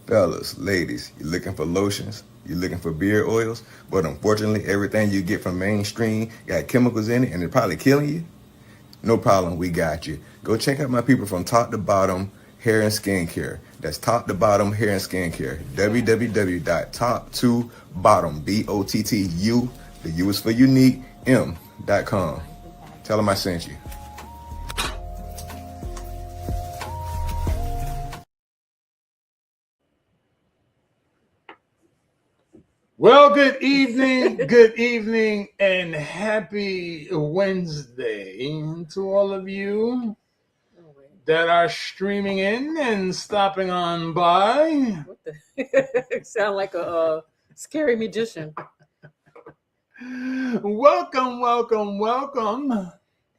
Fellas, ladies, you looking for lotions? You looking for beard oils? But unfortunately, everything you get from mainstream got chemicals in it and it's probably killing you? No problem, we got you. Go check out my people from Top to Bottom Hair and Skincare. That's Top to Bottom Hair and Skincare. www.top2bottom, BOTTU, the U is for unique, M.com. Tell them I sent you. Well, good evening, and happy Wednesday to all of you that are streaming in and stopping on by. What the? Sound like a scary magician. Welcome.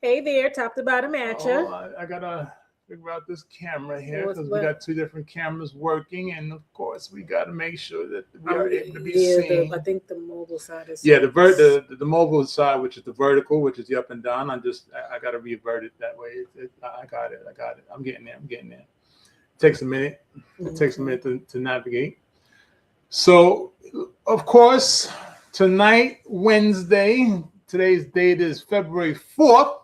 Hey there, top to bottom at you. I gotta figure out this camera here because we got two different cameras working, and of course we got to make sure that we are able to be seen. I think the mobile side is the mobile side, which is the vertical, which is the up and down. I got to revert it that way. I got it. I'm getting there. It takes a minute. It takes a minute to navigate. So, of course, tonight, Wednesday. Today's date is February 4th.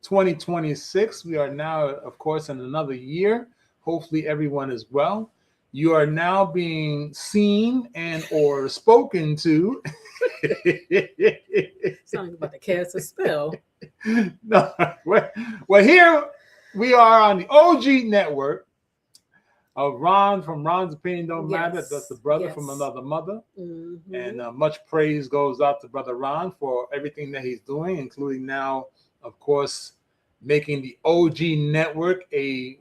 2026. We are now, of course, in another year. Hopefully everyone is well. You are now being seen and or spoken to. Sounding about to cast a spell. No, well, here we are on the OG network of Ron from Ron's Opinion Don't Matter. That's the brother from another mother. Mm-hmm. And much praise goes out to Brother Ron for everything that he's doing, including now, of course, making the OG network a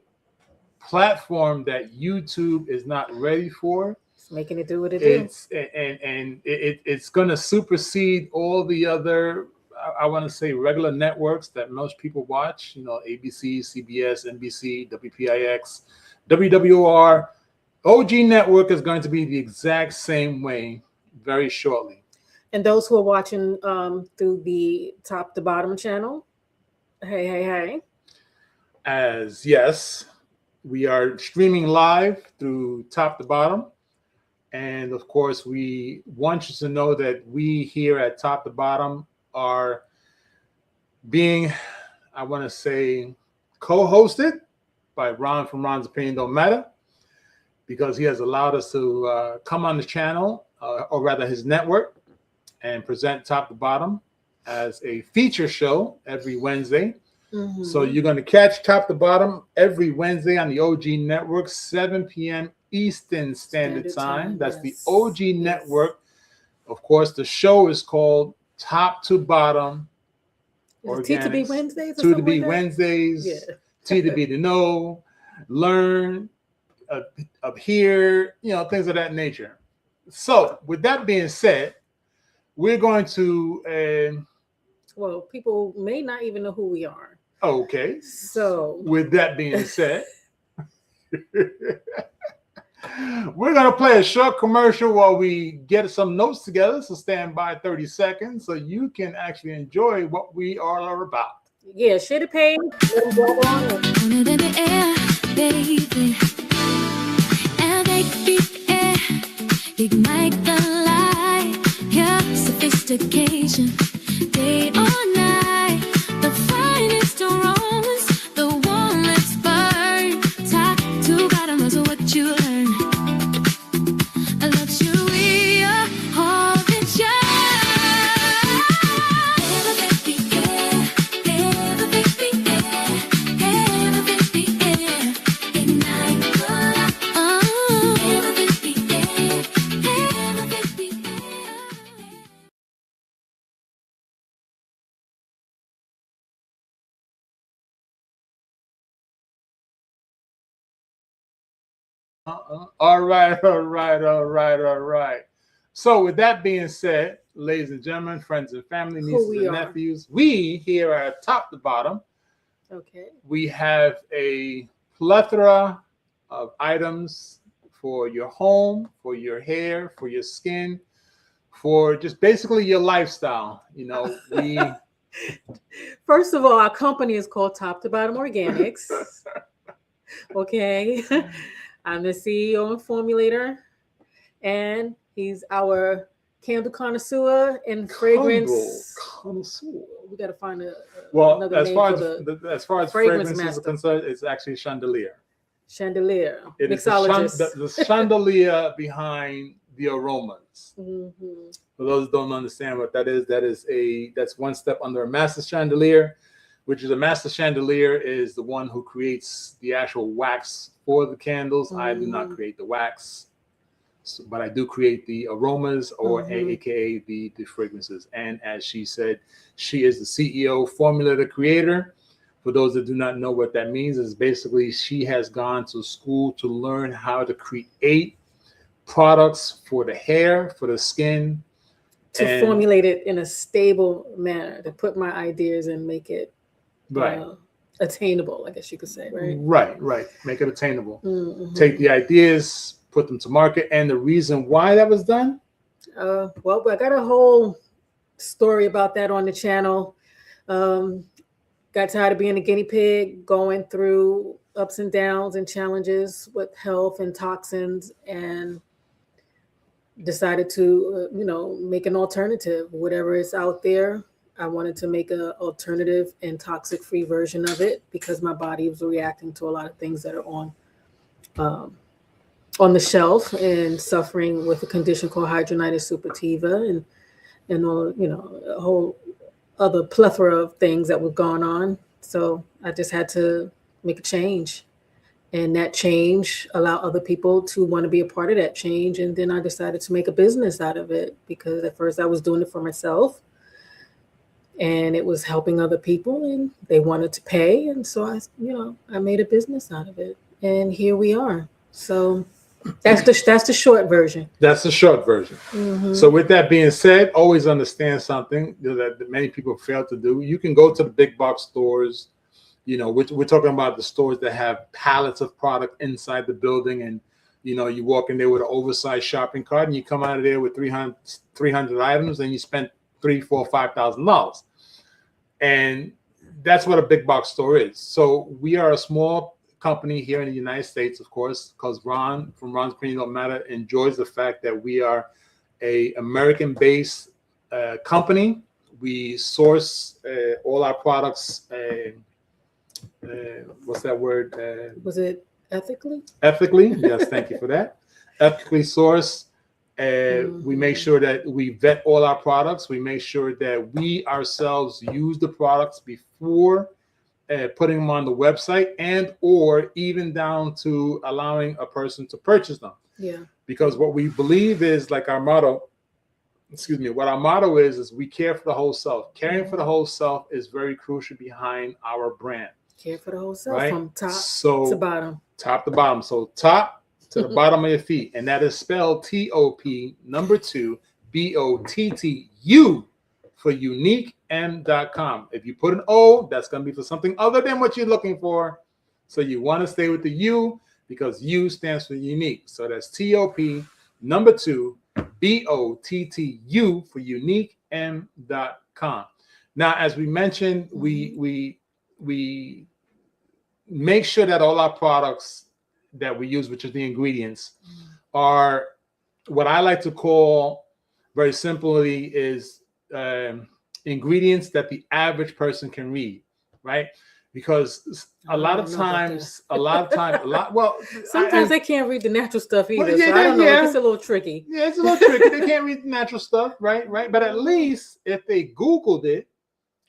platform that YouTube is not ready for. It's making it do what it is. It's going to supersede all the other, I want to say, regular networks that most people watch. You know, ABC, CBS, NBC, WPIX, WWR. OG network is going to be the exact same way very shortly. And those who are watching through the Top to Bottom channel, hey. As yes, we are streaming live through Top to Bottom. And of course, we want you to know that we here at Top to Bottom are being, I want to say, co-hosted by Ron from Ron's Opinion Don't Matter, because he has allowed us to come on the channel, or rather his network, and present Top to Bottom as a feature show every Wednesday. Mm-hmm. So you're going to catch Top to Bottom every Wednesday on the OG network, 7 p.m. Eastern Standard Time. That's the OG network. Of course, the show is called Top to Bottom. T2B Wednesdays? T2B Wednesdays. Yeah. T2B to know, learn, hear, things of that nature. So with that being said, we're going to... well, people may not even know who we are. Okay. So with that being said, we're going to play a short commercial while we get some notes together. So stand by 30 seconds so you can actually enjoy what we are about. Yeah, share the page. Let them go on. Put it in the air, baby. And baby, ignite the light. Your sophistication. Day or night, the finest aromas, the one let's burn. Top to bottom is what you learn. A luxury, all that All right. So with that being said, ladies and gentlemen, friends and family, nieces and nephews, we here at Top to Bottom, we have a plethora of items for your home, for your hair, for your skin, for just basically your lifestyle. We first of all, our company is called Top to Bottom Organics. Okay. I'm the CEO and formulator, and he's our candle connoisseur and fragrance. Connoisseur. We got to find Well, another as name far for as far as fragrance fragrances are master. concerned, it's actually chandelier. Chandelier, It is the mixologist. chandelier behind the aromas. Mm-hmm. For those who don't understand what that is, that's one step under a master chandelier, which is a master chandelier is the one who creates the actual wax for the candles. I do not create the wax, but I do create the aromas, or aka the fragrances. And as she said, she is the CEO, formulator, creator. For those that do not know what that means, is basically she has gone to school to learn how to create products for the hair, for the skin, To formulate it in a stable manner, to put my ideas and make it attainable, I guess you could say, right? Right. Make it attainable. Mm-hmm. Take the ideas, put them to market. And the reason why that was done? Well, I got a whole story about that on the channel. Got tired of being a guinea pig, going through ups and downs and challenges with health and toxins, and decided to, make an alternative. Whatever is out there, I wanted to make an alternative and toxic-free version of it, because my body was reacting to a lot of things that are on the shelf and suffering with a condition called hidradenitis suppurativa and all, a whole other plethora of things that were going on. So I just had to make a change, and that change allow other people to want to be a part of that change. And then I decided to make a business out of it, because at first I was doing it for myself and it was helping other people and they wanted to pay. And so I made a business out of it, and here we are. So that's the short version. That's the short version. Mm-hmm. So with that being said, always understand something that many people fail to do. You can go to the big box stores. We're talking about the stores that have pallets of product inside the building, and you walk in there with an oversized shopping cart, and you come out of there with 300 items, and you spent $3,000, $4,000, $5,000. And that's what a big box store is. So we are a small company here in the United States, of course, because Ron from Ron's Opinion Don't Matter enjoys the fact that we are a American-based company. We source all our products. What's that word? Was it ethically? Ethically, yes. Thank you for that. Ethically sourced. We make sure that we vet all our products. We make sure that we ourselves use the products before putting them on the website, and or even down to allowing a person to purchase them. Yeah. Because what we believe is, like our motto, what our motto is we care for the whole self. Caring for the whole self is very crucial behind our brand. Care for the whole self, right? From top to bottom. Top to bottom. So top to the bottom of your feet. And that is spelled TOP, number 2, BOTTU for uniquem.com. If you put an O, that's going to be for something other than what you're looking for. So you want to stay with the U, because U stands for unique. So that's TOP, number 2, BOTTU for uniquem.com. Now, as we mentioned, we make sure that all our products that we use, which is the ingredients, are what I like to call, very simply, is ingredients that the average person can read, right? Because sometimes they can't read the natural stuff either. Well, yeah, so I don't know. It's a little tricky. Yeah, it's a little tricky. They can't read the natural stuff, right? But at least if they Googled it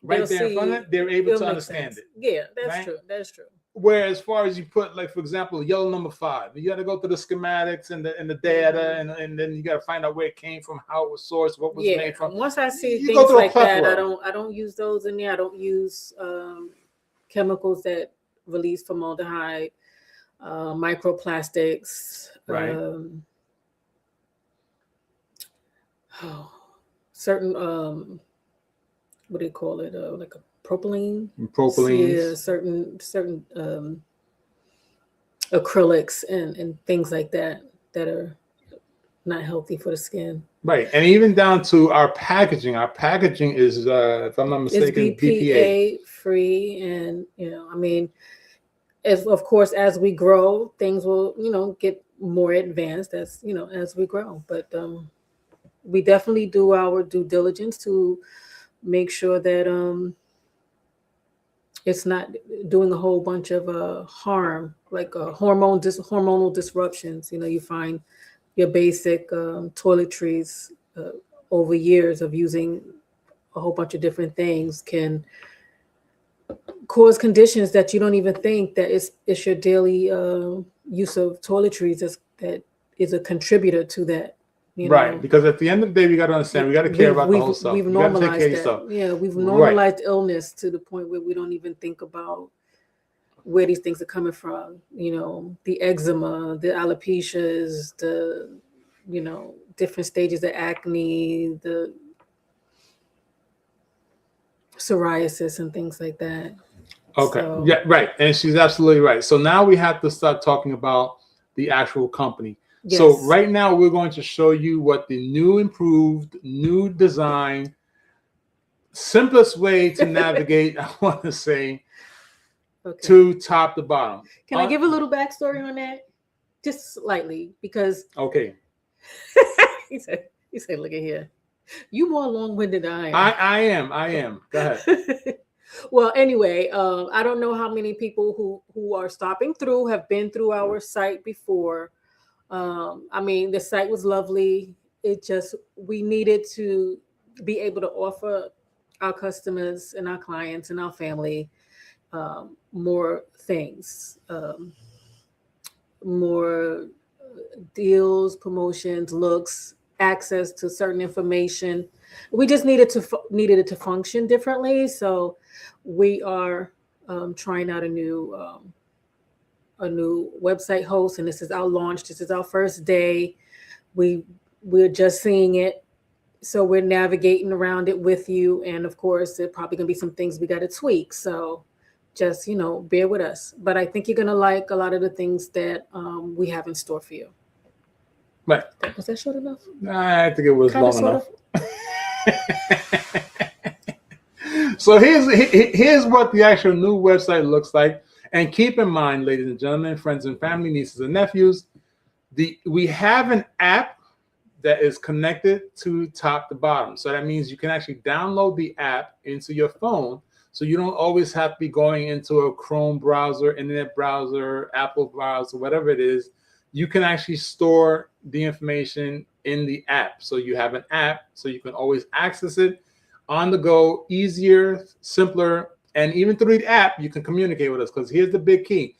right there in front of it, they're able to understand it. Yeah, that's right? true. That's true. Whereas, as far as you put, like, for example, yellow number 5, you got to go through the schematics and the data, and then you got to find out where it came from, how it was sourced, what was made from. Once I see things like that, I don't use those in there. I don't use chemicals that release formaldehyde, microplastics, right? Certain what do you call it? Like a propylene. Yeah, certain acrylics and things like that are not healthy for the skin. Right, and even down to our packaging. Our packaging is, if I'm not mistaken, it's BPA free, and of course, as we grow, things will, get more advanced as we grow. But we definitely do our due diligence to make sure that it's not doing a whole bunch of harm, like hormonal disruptions. You find your basic toiletries over years of using a whole bunch of different things can cause conditions that you don't even think that it's your daily use of toiletries that is a contributor to that. Right, because at the end of the day, we got to understand, we got to care about the whole stuff. We've You got to take care normalized of yourself. that. Yeah, we've Right. normalized illness to the point where we don't even think about where these things are coming from. The eczema, the alopecias, the different stages of acne, the psoriasis and things like that. Okay. So- Yeah, right. And she's absolutely right. So now we have to start talking about the actual company. Yes. So right now we're going to show you what the new improved, new design, simplest way to navigate, I want to say, Okay. to top to bottom. Can I give a little backstory on that? Just slightly, because Okay. he said, look at here. You more long-winded than I am. I am. Go ahead. Well, anyway, I don't know how many people who are stopping through have been through our site before. I mean, the site was lovely. We needed to be able to offer our customers and our clients and our family more things, more deals, promotions, looks, access to certain information. We just needed it to function differently. So we are trying out a new website host, and this is our launch. This is our first day. We're just seeing it, so we're navigating around it with you. And of course, there probably gonna be some things we got to tweak. So just bear with us. But I think you're gonna like a lot of the things that we have in store for you. Right. Was that short enough? I think it was Kinda, long enough. Of? So here's what the actual new website looks like. And keep in mind, ladies and gentlemen, friends and family, nieces and nephews, we have an app that is connected to top to bottom. So that means you can actually download the app into your phone. So you don't always have to be going into a Chrome browser, internet browser, Apple browser, whatever it is. You can actually store the information in the app. So you have an app, so you can always access it on the go, easier, simpler. And even through the app, you can communicate with us, because here's the big key.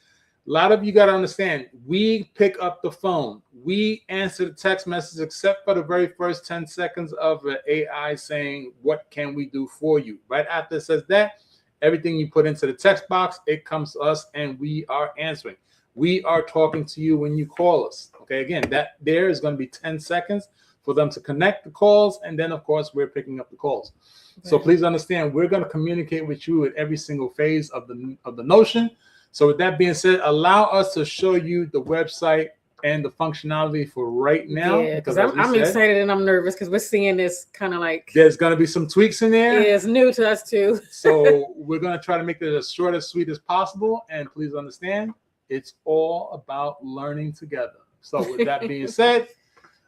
A lot of you got to understand, we pick up the phone. We answer the text message, except for the very first 10 seconds of an AI saying, what can we do for you? Right after it says that, everything you put into the text box, it comes to us and we are answering. We are talking to you when you call us. Okay, again, that there is going to be 10 seconds for them to connect the calls. And then, of course, we're picking up the calls. Right. So please understand, we're going to communicate with you at every single phase of the notion. So with that being said, allow us to show you the website and the functionality for right now. Yeah, because I'm excited and I'm nervous because we're seeing this kind of like... There's going to be some tweaks in there. Yeah, it's new to us too. So we're going to try to make it as short, as sweet as possible. And please understand, it's all about learning together. So with that being said,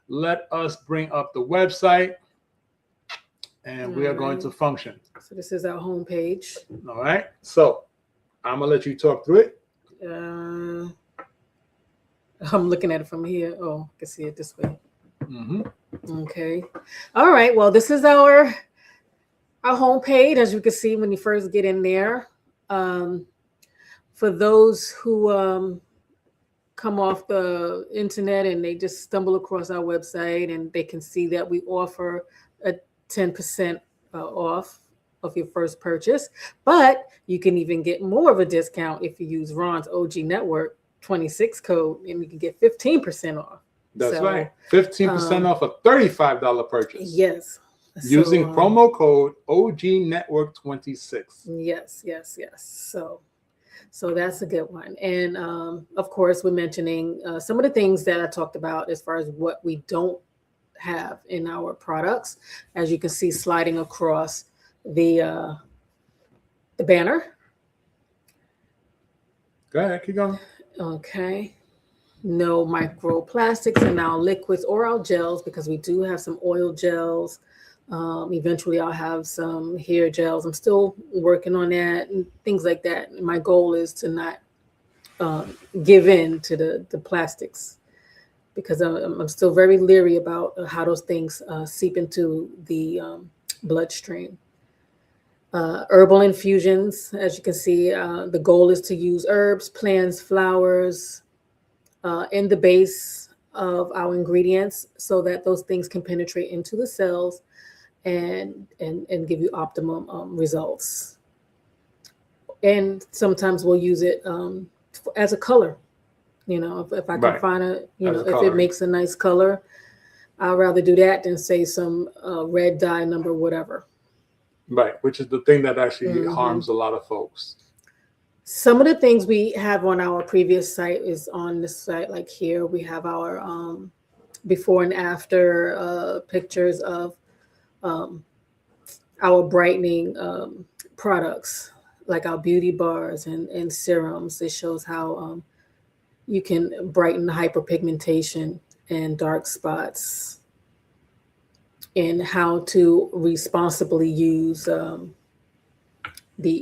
let us bring up the website and we are going to function. So this is our home page. All right. So I'm going to let you talk through it. I'm looking at it from here. Oh, I can see it this way. Mm-hmm. Okay. All right. Well, this is our home page, as you can see when you first get in there. For those who come off the internet and they just stumble across our website, and they can see that we offer a 10% off of your first purchase, but you can even get more of a discount if you use Ron's OG Network 26 code, and you can get 15% off. That's right. 15% off a $35 purchase. Yes. Using promo code OG Network 26. Yes. So that's a good one. And of course, we're mentioning some of the things that I talked about as far as what we don't have in our products. As you can see, sliding across the banner. Go ahead, keep going. Okay. No microplastics and now liquids or our gels, because we do have some oil gels. Eventually, I'll have some hair gels. I'm still working on that and things like that. My goal is to not give in to the plastics, because I'm still very leery about how those things seep into the bloodstream. Herbal infusions, as you can see, the goal is to use herbs, plants, flowers in the base of our ingredients so that those things can penetrate into the cells and give you optimum results. And sometimes we'll use it as a color. You know, if I can Right. find a, you As know, a if color. it makes a nice color, I'd rather do that than say some red dye number, whatever. Right, which is the thing that actually Mhm. harms a lot of folks. Some of the things we have on our previous site is on this site. Like here, we have our before and after pictures of our brightening products, like our beauty bars and serums. It shows how you can brighten hyperpigmentation and dark spots, and how to responsibly use the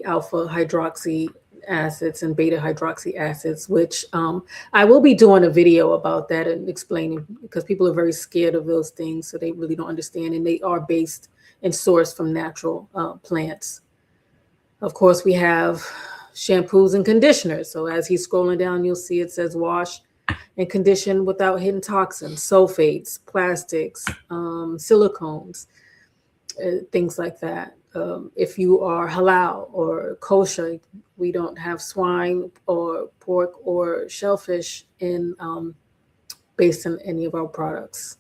alpha hydroxy acids and beta hydroxy acids, which I will be doing a video about that and explaining, because people are very scared of those things, so they really don't understand, and they are based and sourced from natural plants. Of course, we have shampoos and conditioners. So as he's scrolling down, you'll see it says wash and condition without hidden toxins, sulfates, plastics, silicones, things like that. If you are halal or kosher, we don't have swine or pork or shellfish in based on any of our products.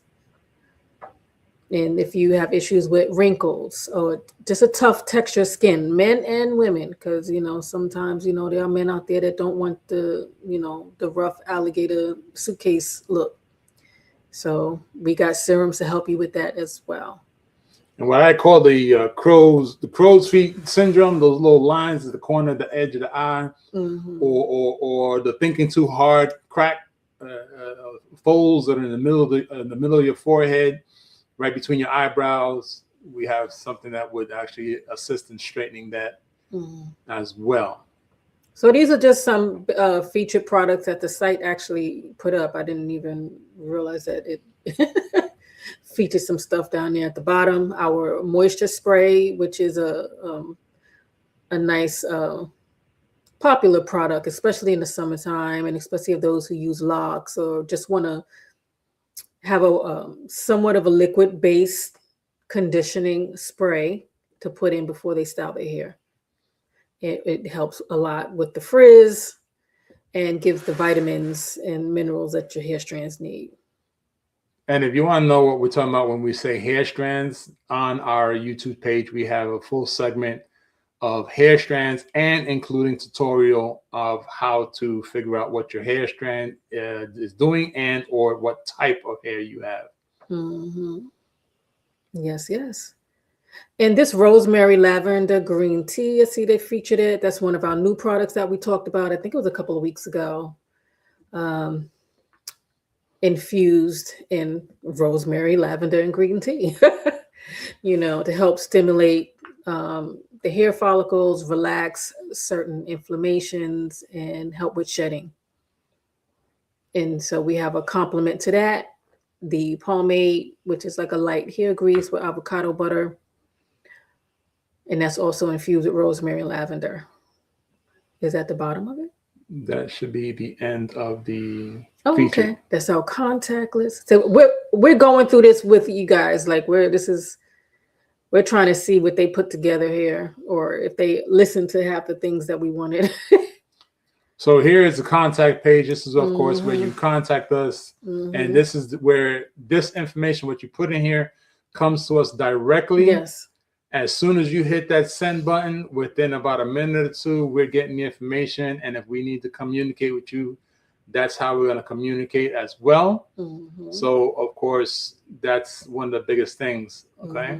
And if you have issues with wrinkles or just a tough texture skin, men and women, because sometimes there are men out there that don't want the the rough alligator suitcase look. So we got serums to help you with that as well. And what I call the crow's feet syndrome, those little lines at the corner of the edge of the eye, Mm-hmm. or the thinking too hard crack folds that are in the middle of your forehead, right between your eyebrows. We have something that would actually assist in straightening that as well. So these are just some featured products that the site actually put up. I didn't even realize that it featured some stuff down there at the bottom. Our moisture spray, which is a nice popular product, especially in the summertime, and especially of those who use locks or just want to have a somewhat of a liquid-based conditioning spray to put in before they style their hair. It helps a lot with the frizz and gives the vitamins and minerals that your hair strands need. And if you want to know what we're talking about when we say hair strands, on our YouTube page, we have a full segment of hair strands and including tutorial of how to figure out what your hair strand is doing and or what type of hair you have. Mm-hmm. Yes, yes. And this rosemary lavender green tea, I see they featured it. That's one of our new products that we talked about. I think it was a couple of weeks ago. Infused in rosemary, lavender, and green tea, to help stimulate the hair follicles, relax certain inflammations, and help with shedding. And so we have a complement to that, the pomade, which is like a light hair grease with avocado butter. And that's also infused with rosemary and lavender. Is at the bottom of it? That should be the end of the feature. Okay. That's our contact list. So we're going through this with you guys. Like we're trying to see what they put together here, or if they listen to half the things that we wanted. So here is the contact page. This is, of course, where you contact us. And this is where this information, what you put in here, comes to us directly. Yes. As soon as you hit that send button, within about a minute or two, we're getting the information. And if we need to communicate with you, that's how we're going to communicate as well. So, of course, that's one of the biggest things. Okay.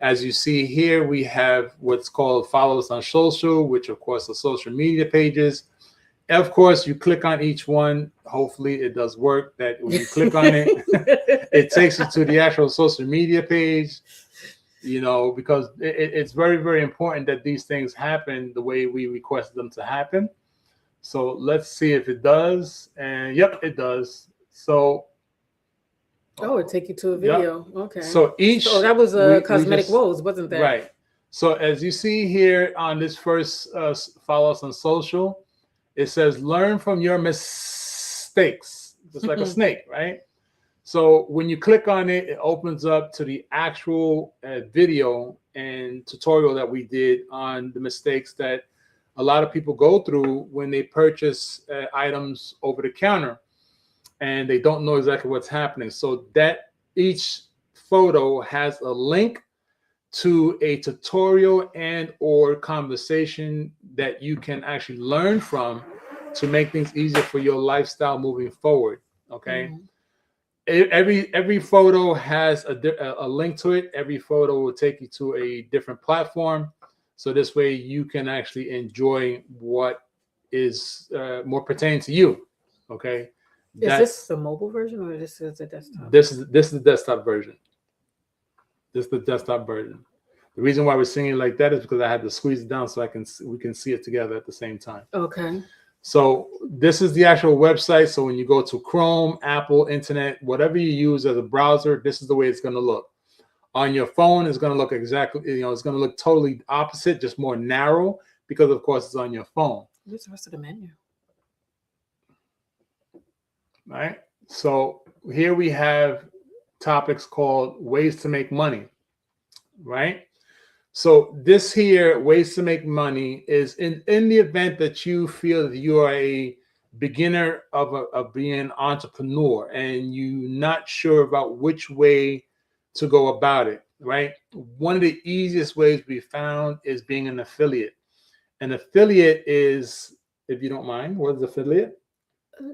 As you see here, we have what's called follow us on social, which, of course, are social media pages. Of course, you click on each one. Hopefully, it does work. That when you click on it, it takes you to the actual social media page. You know, because it's very, very important that these things happen the way we request them to happen. So let's see if it does. And yep, it does. So Oh, it take you to a video. Okay. so each that was we cosmetic just- woes, wasn't that? right. So as you see here on this first follow us on social, it says learn from your mistakes, just like a snake, right? So when you click on it, it opens up to the actual video and tutorial that we did on the mistakes that a lot of people go through when they purchase items over the counter and they don't know exactly what's happening. So that each photo has a link to a tutorial and or conversation that you can actually learn from to make things easier for your lifestyle moving forward. Okay. Mhm. Every photo has a link to it. Every photo will take you to a different platform. So this way you can actually enjoy what is more pertaining to you. Okay. Is this the mobile version or this is the desktop? This is the desktop version. This is the desktop version. The reason why we're singing it like that is because I had to squeeze it down so we can see it together at the same time. Okay. So this is the actual website. So when you go to Chrome, Apple, Internet, whatever you use as a browser, this is the way it's going to look. On your phone, it's going to look exactly, it's going to look totally opposite, just more narrow because, of course, it's on your phone. Where's the rest of the menu? Right. So here we have topics called ways to make money. Right. So this here, ways to make money, is in the event that you feel that you are a beginner of being an entrepreneur and you're not sure about which way to go about it, right? One of the easiest ways we found is being an affiliate. An affiliate is, if you don't mind, what is affiliate?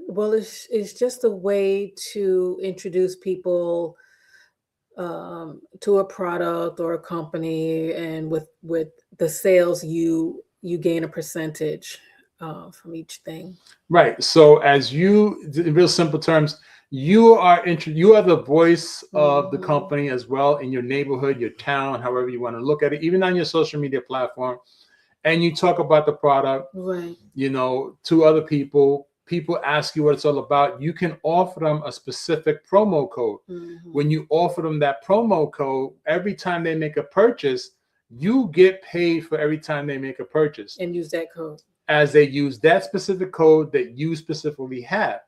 Well, it's just a way to introduce people to a product or a company, and with the sales you gain a percentage from each thing. Right. So as you, in real simple terms, you are the voice of the company as well in your neighborhood, your town, however you want to look at it, even on your social media platform, and you talk about the product, right? To other people. People ask you what it's all about. You can offer them a specific promo code. When you offer them that promo code, every time they make a purchase, you get paid for every time they make a purchase. And use that code. As they use that specific code that you specifically have.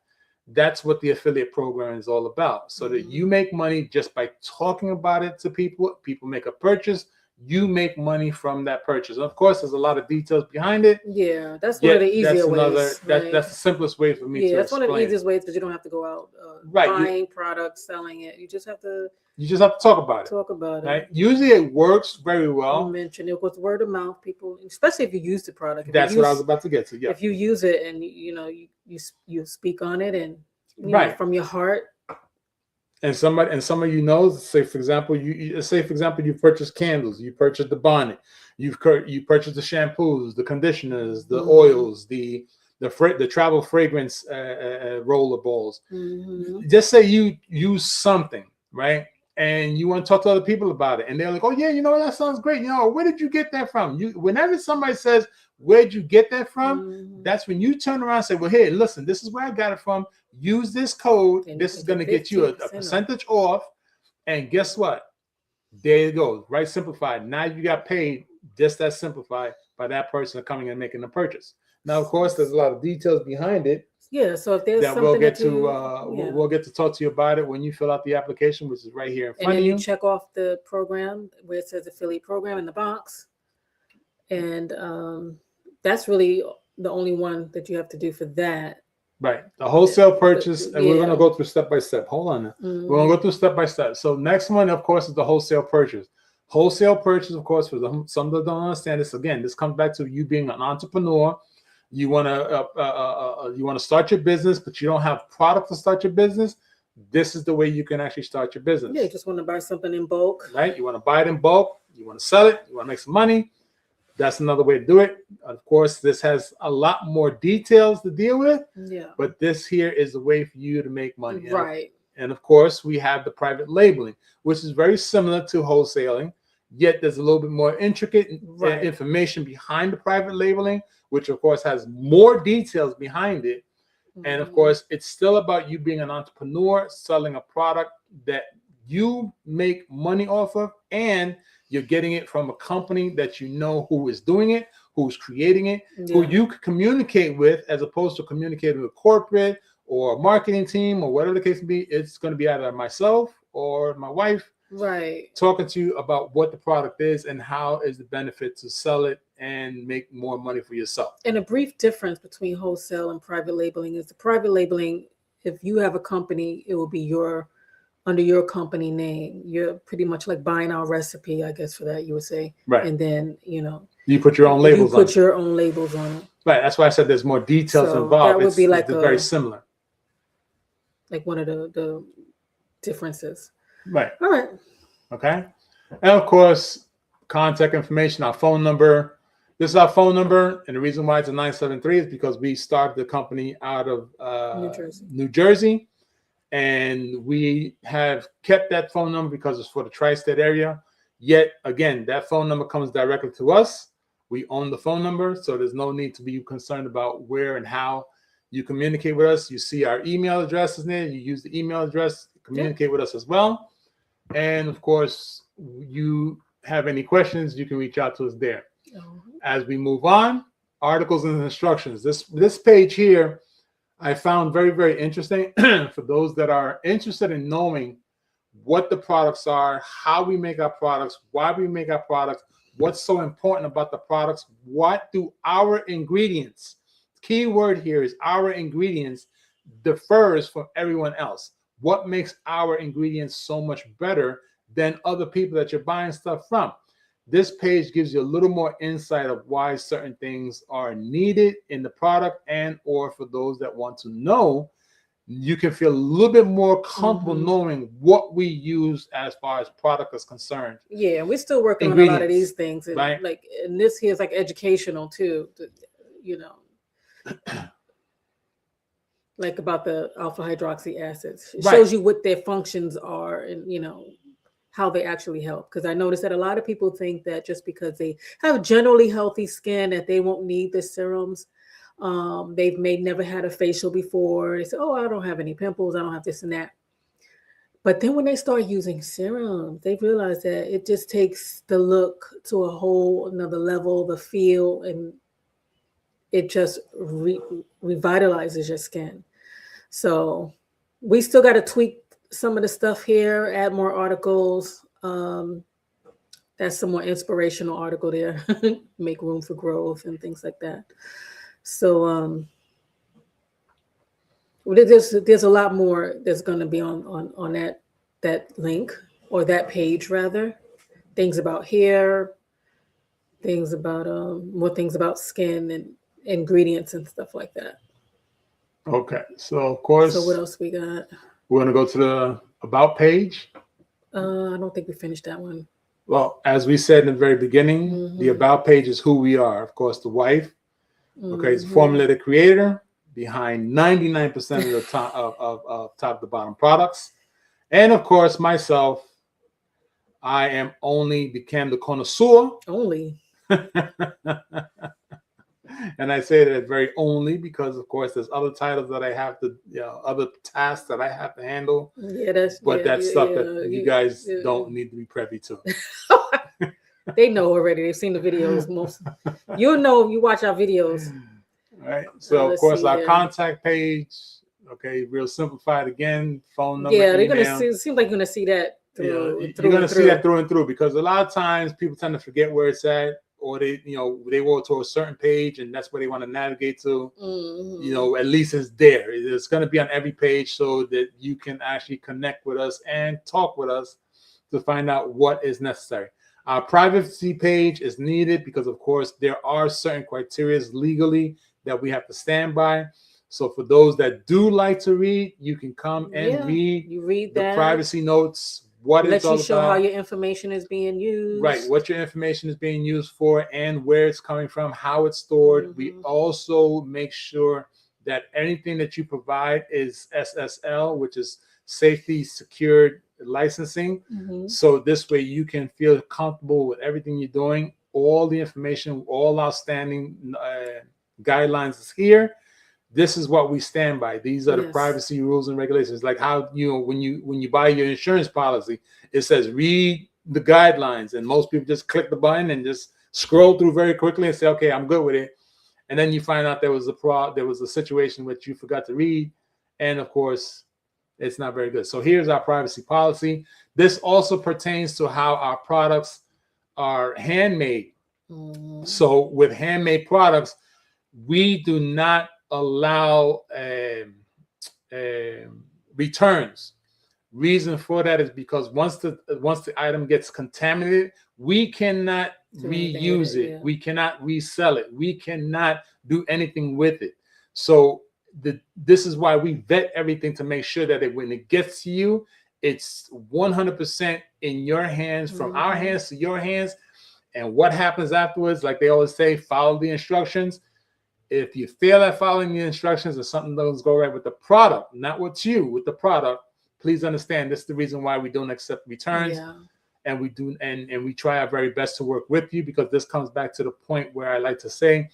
That's what the affiliate program is all about. So that you make money just by talking about it to people. People make a purchase. You make money from that purchase. And of course, there's a lot of details behind it. Yeah, that's one of the easier ways. That's the simplest way for me to explain. Yeah, that's one of the easiest ways because you don't have to go out buying products, selling it. You just have to talk about it. Talk about right? it. Usually it works very well. You mentioned it was word of mouth. People, especially if you use the product. That's what I was about to get to. Yeah. If you use it and you speak on it and from your heart. And somebody say for example, you purchase candles, you purchase the bonnet, you purchase the shampoos, the conditioners, the oils, the travel fragrance roller balls. Just say you use something, right? And you want to talk to other people about it, and they're like, "Oh yeah, that sounds great. Where did you get that from?" Whenever somebody says, "Where'd you get that from?" That's when you turn around and say, "Well, hey, listen, this is where I got it from. Use this code. And this is going to get you a percentage off." And guess what? There you go. Right, simplified. Now you got paid just that simplified by that person coming and making the purchase. Now, of course, there's a lot of details behind it. Yeah, so if there's something we'll get to talk to you about it when you fill out the application, which is right here in front of you. And then you check off the program where it says affiliate program in the box, and that's really the only one that you have to do for that. Right, the wholesale purchase, and we're going to go through step by step. Hold on, now. We're going to go through step by step. So next one, of course, is the wholesale purchase. Wholesale purchase, of course, for some that don't understand this. Again, this comes back to you being an entrepreneur. You want to start your business, but you don't have product to start your business. This is the way you can actually start your business. Yeah, you just want to buy something in bulk. Right? You want to buy it in bulk. You want to sell it. You want to make some money. That's another way to do it. Of course, this has a lot more details to deal with, Yeah. but this here is a way for you to make money. Right. And of course, we have the private labeling, which is very similar to wholesaling, yet there's a little bit more intricate information behind the private labeling, which of course has more details behind it. And of course, it's still about you being an entrepreneur, selling a product that you make money off of, and you're getting it from a company that you know who is doing it, who's creating it, who you can communicate with, as opposed to communicating with corporate or a marketing team or whatever the case may be. It's going to be either myself or my wife, talking to you about what the product is and how is the benefit to sell it and make more money for yourself. And a brief difference between wholesale and private labeling is the private labeling, if you have a company, it will be under your company name. You're pretty much like buying our recipe, I guess, for that, you would say. Right. And then, you put your own labels on it. You put your own labels on it. Right. That's why I said there's more details involved. That would be like it's very similar. Like one of the differences. Right. All right. Okay. And of course, contact information, our phone number. This is our phone number. And the reason why it's a 973 is because we started the company out of New Jersey. And we have kept that phone number because it's for the tri-state area. Yet, again, that phone number comes directly to us. We own the phone number, so there's no need to be concerned about where and how you communicate with us. You see our email address is there. You use the email address to communicate with us as well. And, of course, you have any questions, you can reach out to us there. As we move on, articles and instructions. This page here, I found very, very interesting for those that are interested in knowing what the products are, how we make our products, why we make our products, what's so important about the products, what do our ingredients, key word here is our ingredients, differs from everyone else. What makes our ingredients so much better than other people that you're buying stuff from? This page gives you a little more insight of why certain things are needed in the product, and or for those that want to know, you can feel a little bit more comfortable knowing what we use as far as product is concerned. Yeah, we're still working on a lot of these things. And right? And this here is like educational too, like about the alpha hydroxy acids. It shows you what their functions are and, how they actually help. Because I noticed that a lot of people think that just because they have generally healthy skin that they won't need the serums. They've never had a facial before. They say, oh, I don't have any pimples. I don't have this and that. But then when they start using serums, they realize that it just takes the look to a whole another level, the feel, and it just revitalizes your skin. So we still got to tweak some of the stuff here, add more articles. That's some more inspirational article there. Make room for growth and things like that. So there's a lot more that's going to be on that link, or that page rather. Things about hair, things about more things about skin and ingredients and stuff like that. Okay, so of course. So what else we got? We're going to go to the About page. I don't think we finished that one. Well, as we said in the very beginning, the About page is who we are. Of course, the wife. Okay, it's formulated creator behind 99% of the top of top to bottom products. And of course, myself, I am became the connoisseur. Only. And I say that very only because, of course, there's other titles that I have to, other tasks that I have to handle. Yeah, that's stuff that you guys don't need to be privy to. They know already. They've seen the videos. You'll know if you watch our videos. All right. So, of course, our contact page. Okay, real simplified again. Phone number. Yeah, they're email. gonna see. It seems like you're gonna see that through. You're gonna see that through and through, because a lot of times people tend to forget where it's at, or they go to a certain page and that's where they want to navigate to. At least it's there. It's going to be on every page so that you can actually connect with us and talk with us to find out what is necessary. Our privacy page is needed because, of course, there are certain criteria legally that we have to stand by. So for those that do like to read, you can come and read you read the that. privacy notes what Let it's all you show how about. your information is being used. Right, what your information is being used for and where it's coming from, how it's stored. We also make sure that anything that you provide is SSL, which is safety secured licensing. So this way you can feel comfortable with everything you're doing. All the information, all outstanding guidelines is here. This is what we stand by. These are the privacy rules and regulations. Like how, you know, when you buy your insurance policy, it says read the guidelines, and most people just click the button and just scroll through very quickly and say, okay, I'm good with it. And then you find out there was a situation which you forgot to read, and of course it's not very good. So here's our privacy policy. This also pertains to how our products are handmade. So with handmade products, we do not allow returns. Reason for that is because once the item gets contaminated, we cannot reuse it. We cannot resell it. We cannot do anything with it. So this is why we vet everything to make sure that when it gets to you, it's 100% in your hands, from our hands to your hands. And what happens afterwards, like they always say, follow the instructions. If you fail at following the instructions or something doesn't go right with the product, not with you, with the product, please understand this is the reason why we don't accept returns. And we do, and we try our very best to work with you, because this comes back to the point where I like to say,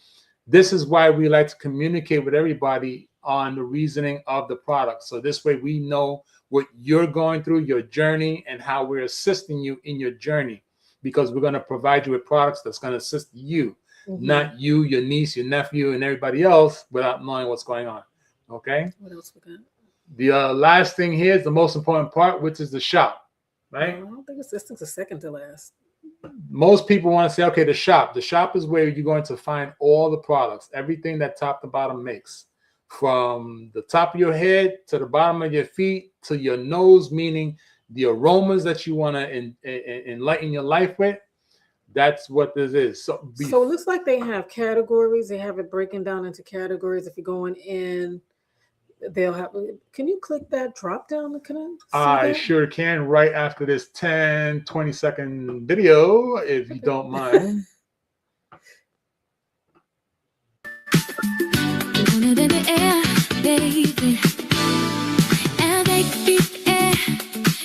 this is why we like to communicate with everybody on the reasoning of the product. So this way we know what you're going through, your journey, and how we're assisting you in your journey, because we're going to provide you with products that's going to assist you, not you, your niece, your nephew, and everybody else without knowing what's going on. Okay? What else we got? The last thing here is the most important part, which is the shop, right? I don't think this thing's a second to last. Most people want to say, okay, the shop. The shop is where you're going to find all the products, everything that top to bottom makes, from the top of your head to the bottom of your feet to your nose, meaning the aromas that you want to enlighten your life with. That's what this is. So it looks like they have categories. They have it breaking down into categories. If you're going in, they'll have. Can you click that drop down? Can I sure can, right after this 20 second video, if you don't mind.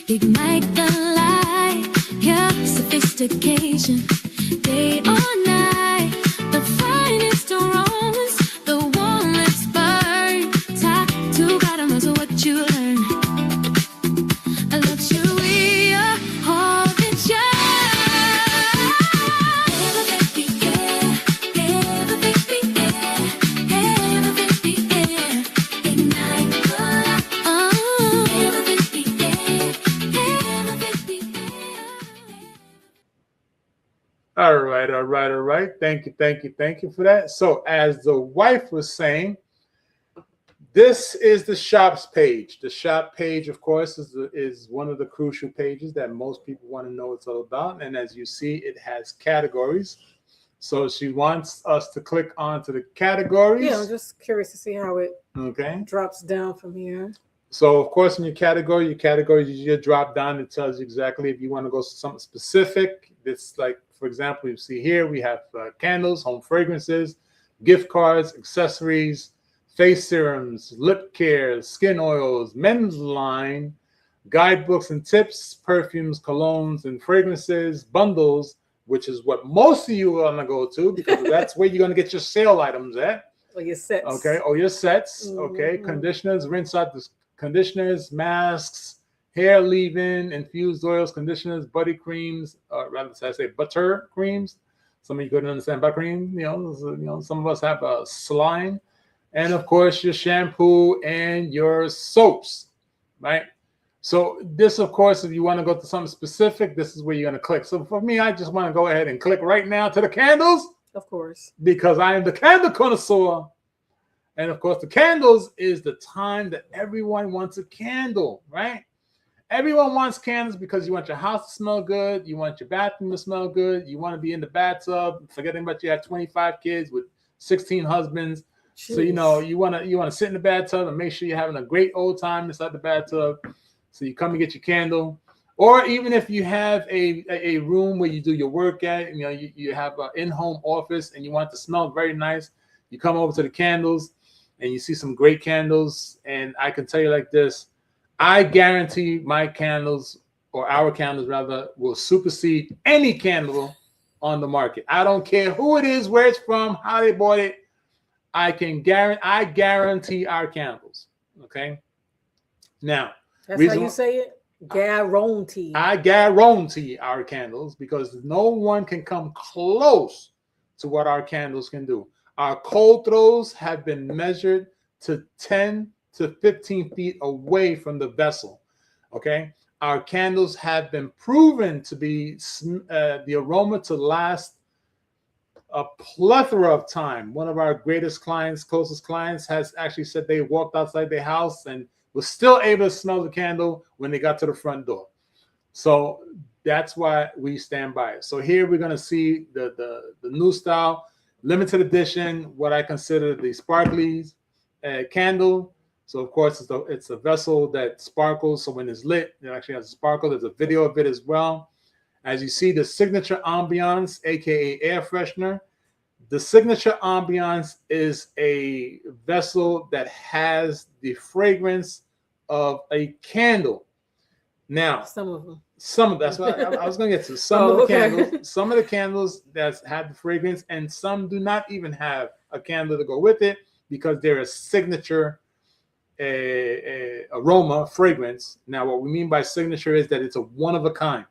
Ignite the light, your sophistication, day or night, the finest aromas, the warmest burn, T2B bottoms of what you learn. A luxury, all the joy. Ever baby, ignite the light. All right. Thank you for that. So as the wife was saying, this is the shops page. The shop page, of course, is one of the crucial pages that most people want to know what it's all about. And as you see, it has categories. So she wants us to click onto the categories. Yeah, I'm just curious to see how it drops down from here. So, of course, in your category, you drop down. It tells you exactly if you want to go to something specific. It's like, for example, you see here, we have candles, home fragrances, gift cards, accessories, face serums, lip care, skin oils, men's line, guidebooks and tips, perfumes, colognes, and fragrances, bundles, which is what most of you are going to go to, because that's where you're going to get your sale items at. Or your sets. Okay, or your sets. Okay, conditioners, rinse out the conditioners, masks, hair leave-in, infused oils, conditioners, body creams, rather I say butter creams. Some of you couldn't understand butter cream. Some of us have a slime, and of course your shampoo and your soaps, right? So this, of course, if you want to go to something specific, this is where you're going to click. So for me, I just want to go ahead and click right now to the candles. Of course. Because I am the candle connoisseur. And of course, the candles is the time that everyone wants a candle, right? Everyone wants candles because you want your house to smell good. You want your bathroom to smell good. You want to be in the bathtub, forgetting about you have 25 kids with 16 husbands. Jeez. So, you want to sit in the bathtub and make sure you're having a great old time inside the bathtub. So you come and get your candle. Or even if you have a room where you do your work at, you have an in-home office and you want it to smell very nice, you come over to the candles and you see some great candles. And I can tell you like this, I guarantee my candles, or our candles rather, will supersede any candle on the market. I don't care who it is, where it's from, how they bought it. I guarantee our candles. Okay. Now, That's how you say it? Guarantee. I guarantee our candles, because no one can come close to what our candles can do. Our cold throws have been measured to 10 to 15 feet away from the vessel. Okay. Our candles have been proven to be the aroma to last a plethora of time. One of our greatest clients, closest clients, has actually said they walked outside their house and was still able to smell the candle when they got to the front door. So that's why we stand by it. So here we're going to see the new style, limited edition, what I consider the sparkly candle. So of course it's a vessel that sparkles. So when it's lit, it actually has a sparkle. There's a video of it as well. As you see, the signature ambiance, aka air freshener. The signature ambiance is a vessel that has the fragrance of a candle. Now, some of them. That's what I was going to get to. Some of the candles that have the fragrance, and some do not even have a candle to go with it, because they're a signature aroma fragrance. Now, what we mean by signature is that it's a one of a kind.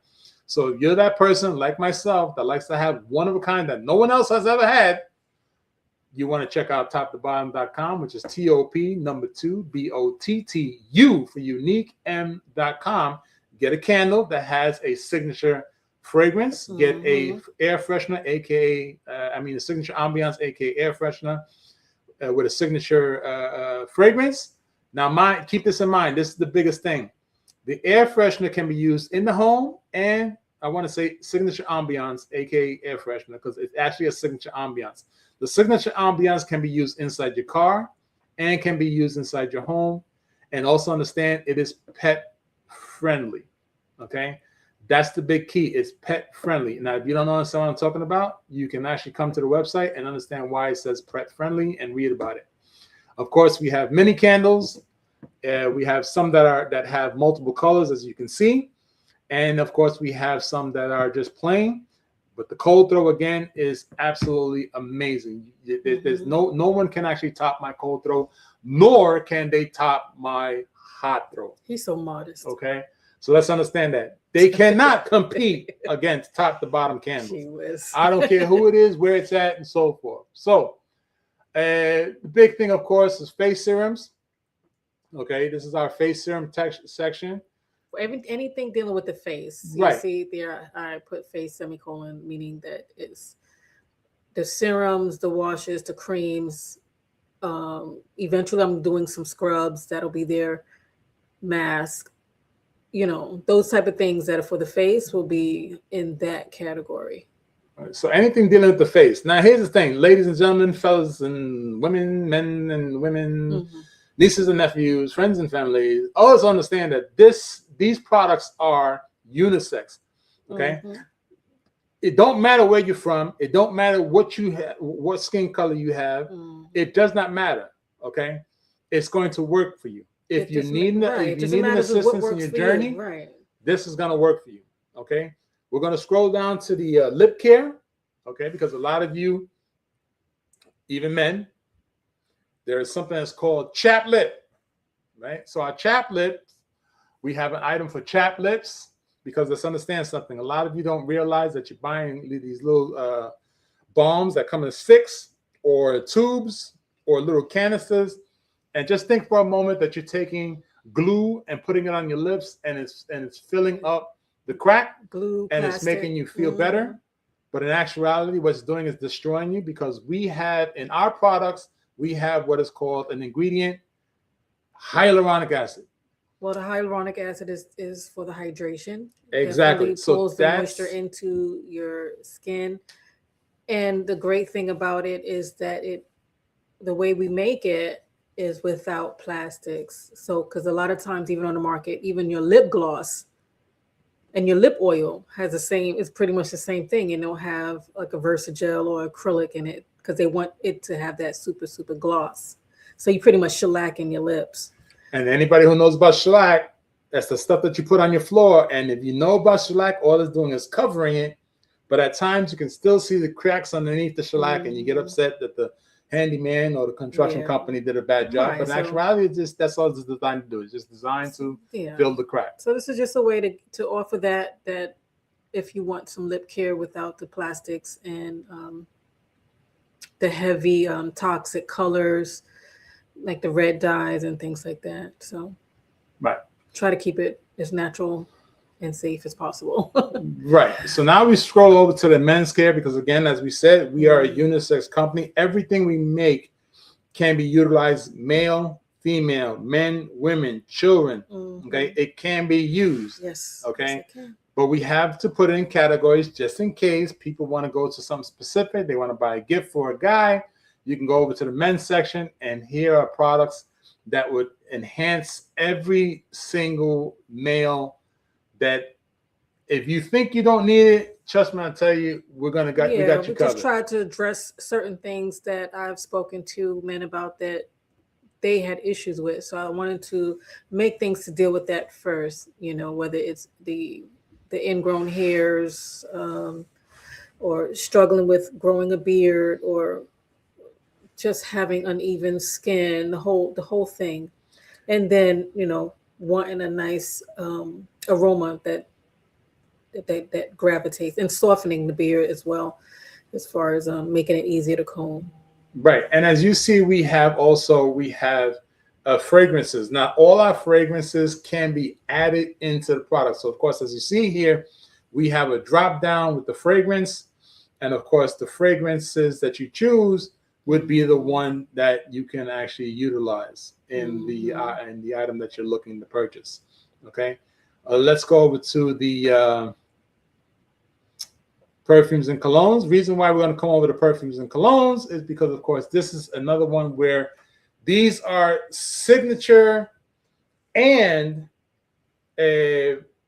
So if you're that person like myself that likes to have one of a kind that no one else has ever had, you want to check out toptobottom.com, which is TOP number 2 BOTTU for unique M.com. Get a candle that has a signature fragrance. Get a air freshener, aka a signature ambiance, aka air freshener, with a signature fragrance. Now, keep this in mind. This is the biggest thing. The air freshener can be used in the home, and I want to say signature ambiance, aka air freshener, because it's actually a signature ambiance. The signature ambiance can be used inside your car and can be used inside your home. And also understand it is pet friendly. Okay, that's the big key. It's pet friendly. Now, if you don't understand what I'm talking about, you can actually come to the website and understand why it says pet friendly and read about it. Of course, we have mini candles. We have some that have multiple colors, as you can see. And of course, we have some that are just plain. But the cold throw, again, is absolutely amazing. There's no one can actually top my cold throw, nor can they top my hot throw. He's so modest. Okay, so let's understand that. They cannot compete against top to bottom candles. I don't care who it is, where it's at, and so forth. So the big thing, of course, is face serums. Okay, this is our face serum section. Anything dealing with the face. You right. See there, I put face semicolon, meaning that it's the serums, the washes, the creams. Eventually I'm doing some scrubs that'll be there, mask, those type of things that are for the face will be in that category. All right, so anything dealing with the face. Now, here's the thing, ladies and gentlemen, fellas and women, men and women, nieces and nephews, friends and families, always understand that these products are unisex. Okay, it don't matter where you're from. It don't matter what you have, what skin color you have. It does not matter. Okay, it's going to work for you. If you need an assistance in your journey, this is going to work for you. Okay, we're going to scroll down to the lip care. Okay, because a lot of you, even men, there is something that's called chapped lip. Right. So our chapped lips. We have an item for chapped lips, because let's understand something. A lot of you don't realize that you're buying these little balms that come in sticks or tubes or little canisters. And just think for a moment that you're taking glue and putting it on your lips, and it's filling up the crack, glue, and plastic. It's making you feel better. But in actuality, what it's doing is destroying you, because we have in our products, we have what is called an ingredient, hyaluronic acid. Well, the hyaluronic acid is for the hydration. Exactly. It pulls the moisture into your skin. And the great thing about it is that the way we make it is without plastics. So, because a lot of times, even on the market, even your lip gloss And your lip oil has the same, it's pretty much the same thing. And they'll have like a Versagel or acrylic in it because they want it to have that super, super gloss. So you pretty much shellacking your lips. And anybody who knows about shellac, that's the stuff that you put on your floor. And if you know about shellac, all it's doing is covering it. But at times you can still see the cracks underneath the shellac, and you get upset that the handyman or the construction company did a bad job. Right, but in actuality, it's just that's all it's designed to do. It's just designed to fill the cracks. So this is just a way to offer that if you want some lip care without the plastics and the heavy toxic colors, like the red dyes and things like that. So try to keep it as natural and safe as possible. Right. So now we scroll over to the men's care because, again, as we said, we are a unisex company. Everything we make can be utilized, male, female, men, women, children. Okay. It can be used. Yes. Okay. Yes, but we have to put it in categories just in case people want to go to something specific. They want to buy a gift for a guy. You can go over to the men's section, and here are products that would enhance every single male. That if you think you don't need it, trust me, I'll tell you, we got you covered. We just try to address certain things that I've spoken to men about that they had issues with. So I wanted to make things to deal with that first, whether it's the ingrown hairs or struggling with growing a beard or just having uneven skin, the whole thing. And then, wanting a nice aroma that gravitates, and softening the beard as well, as far as making it easier to comb. Right. And as you see, we have fragrances. Now, all our fragrances can be added into the product. So, of course, as you see here, we have a drop down with the fragrance. And, of course, the fragrances that you choose would be the one that you can actually utilize in the item that you're looking to purchase. Okay. Let's go over to the perfumes and colognes. Reason why we're going to come over to perfumes and colognes is because, of course, this is another one where these are signature and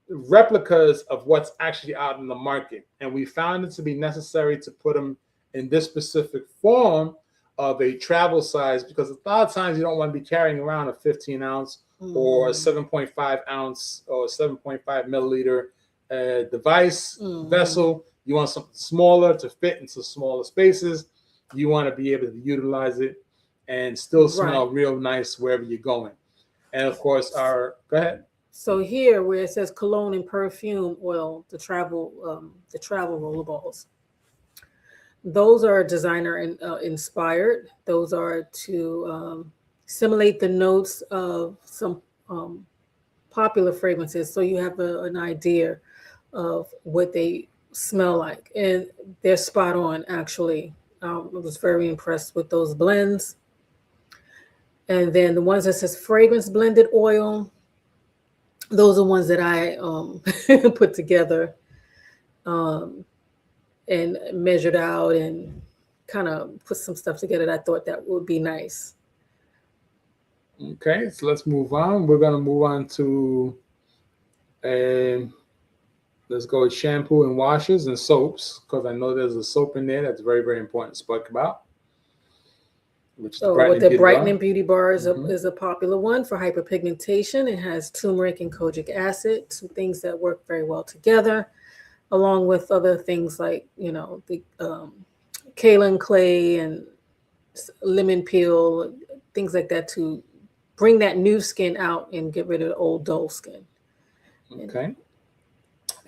replicas of what's actually out in the market. And we found it to be necessary to put them in this specific form of a travel size, because a lot of times you don't want to be carrying around a 15 ounce or a 7.5 ounce or 7.5 milliliter device vessel. You want something smaller to fit into smaller spaces. You want to be able to utilize it and still smell real nice wherever you're going. And of course, go ahead. So here, where it says cologne and perfume oil, the travel rollerballs, those are designer inspired. Those are to simulate the notes of some popular fragrances, so you have an idea of what they smell like, and they're spot on. Actually, I was very impressed with those blends. And then the ones that says fragrance blended oil, those are ones that I put together and measured out and kind of put some stuff together that I thought that would be nice. Okay, so let's move on. We're going to move on to let's go with shampoo and washes and soaps, because I know there's a soap in there that's very, very important to speak about. Which is the Brightening Beauty Bar is a popular one for hyperpigmentation. It has turmeric and kojic acid, two things that work very well together, along with other things like, the kaolin clay and lemon peel, things like that, to bring that new skin out and get rid of the old dull skin. Okay.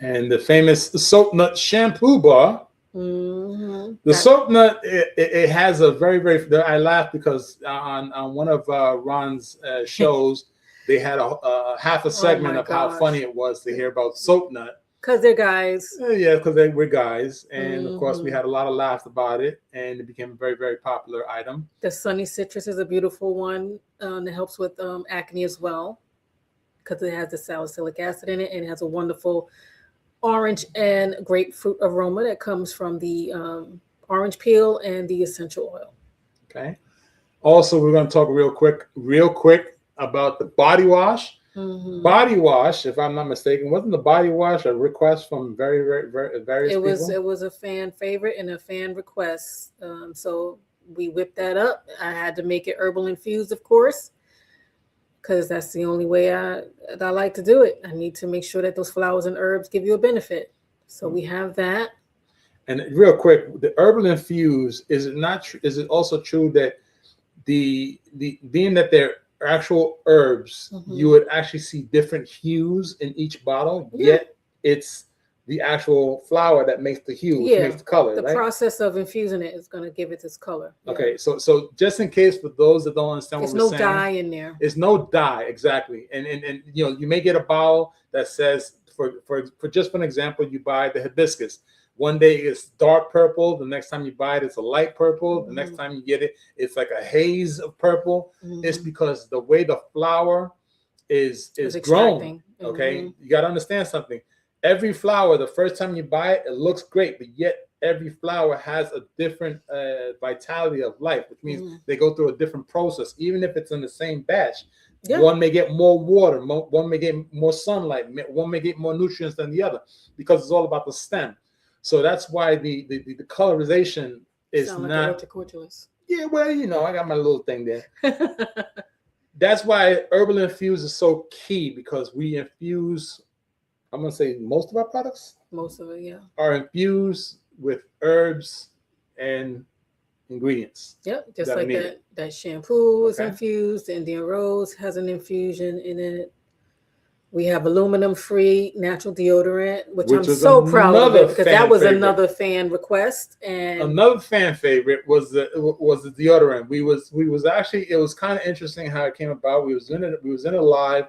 And the famous Soap Nut Shampoo Bar. The Soap Nut, it has a very, very, I laugh because on one of Ron's shows, they had a half a segment of how funny it was to hear about Soap Nut. Because they're guys. Yeah, because we're guys. And of course, we had a lot of laughs about it, and it became a very, very popular item. The Sunny Citrus is a beautiful one. It helps with acne as well, because it has the salicylic acid in it, and it has a wonderful orange and grapefruit aroma that comes from the orange peel and the essential oil. Okay. Also, we're going to talk real quick about the body wash. Mhm. Body wash, if I'm not mistaken, wasn't the body wash a request from various people? It was a fan favorite and a fan request. So we whipped that up. I had to make it herbal infused, of course, because that's the only way that I like to do it. I need to make sure that those flowers and herbs give you a benefit. So we have that. And real quick, the herbal infused, is it not? Is it also true that the being that they're actual herbs, you would actually see different hues in each bottle, yet it's the actual flower that makes the hue, which makes the color. The right? process of infusing it is going to give it this color. Okay, so just in case for those that don't understand There's what we're no saying, dye in there. it's no dye, exactly. And you know, you may get a bottle that says, for just for an example, you buy the hibiscus. One day it's dark purple. The next time you buy it, it's a light purple. The next time you get it, it's like a haze of purple. It's because the way the flower is grown. Okay, you got to understand something. Every flower, the first time you buy it, it looks great, but yet every flower has a different vitality of life, which means they go through a different process, even if it's in the same batch. One may get more water, one may get more sunlight, one may get more nutrients than the other, because it's all about the stem. So that's why the colorization is not. Yeah, well, you know, I got my little thing there. That's why herbal infused is so key, because we infuse, I'm gonna say most of our products. Most of it, yeah. Are infused with herbs and ingredients. Yep, just like that shampoo is infused. The Indian Rose has an infusion in it. We have aluminum-free natural deodorant, which I'm so proud of it, because that was another fan request. And another fan favorite was the deodorant. We was actually, it was kind of interesting how it came about. We was in a live,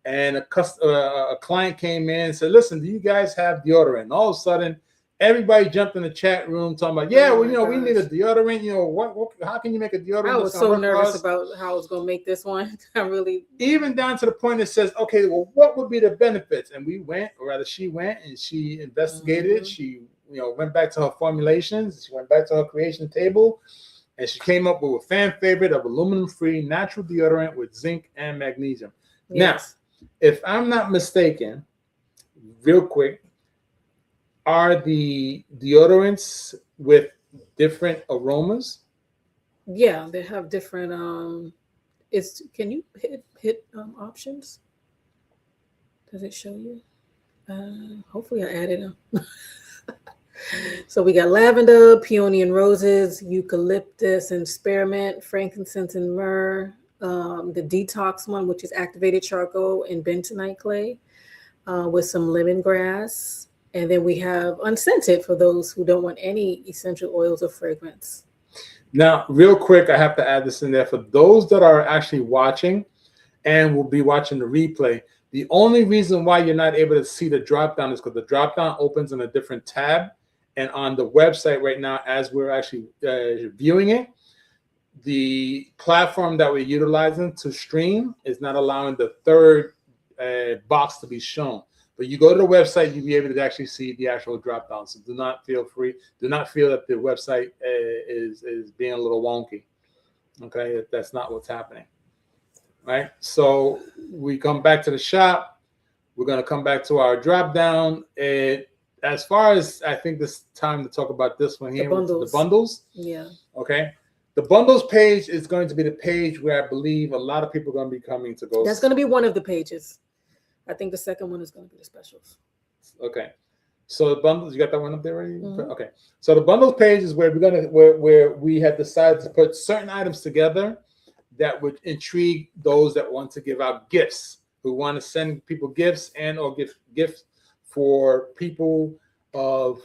and a client came in and said, "Listen, do you guys have deodorant?" And all of a sudden, everybody jumped in the chat room talking about, "Yeah, well, you know, we need a deodorant. You know, what? How can you make a deodorant?" I was so nervous about how I was going to make this one. I really, even down to the point that says, "Okay, well, what would be the benefits?" And we went, or rather, she went and she investigated it. She, you know, went back to her formulations. She went back to her creation table, and she came up with a fan favorite of aluminum-free natural deodorant with zinc and magnesium. Yes. Now, if I'm not mistaken, real quick, are the deodorants with different aromas? Yeah, they have different. Can you hit options? Does it show you? Hopefully, I added them. So we got lavender, peony and roses, eucalyptus and spearmint, frankincense and myrrh. The detox one, which is activated charcoal and bentonite clay, with some lemongrass. And then we have unscented for those who don't want any essential oils or fragrance. Now, real quick, I have to add this in there for those that are actually watching and will be watching the replay. The only reason why you're not able to see the drop down is because the drop down opens in a different tab. And on the website right now, as we're actually viewing it, the platform that we're utilizing to stream is not allowing the third box to be shown. But you go to the website, you'll be able to actually see the actual drop down. So do not feel that the website is being a little wonky. Okay, that's not what's happening. Right. So we come back to the shop. We're going to come back to our drop down. As far as I think this time to talk about this one here, the bundles. Yeah. Okay. The bundles page is going to be the page where I believe a lot of people are going to be coming to go. That's going to be one of the pages. I think the second one is going to be the specials. Okay. So the bundles, you got that one up there already? Mm-hmm. Okay. So the bundles page is where where we have decided to put certain items together that would intrigue those that want to give out gifts, who want to send people gifts and or give gifts for people of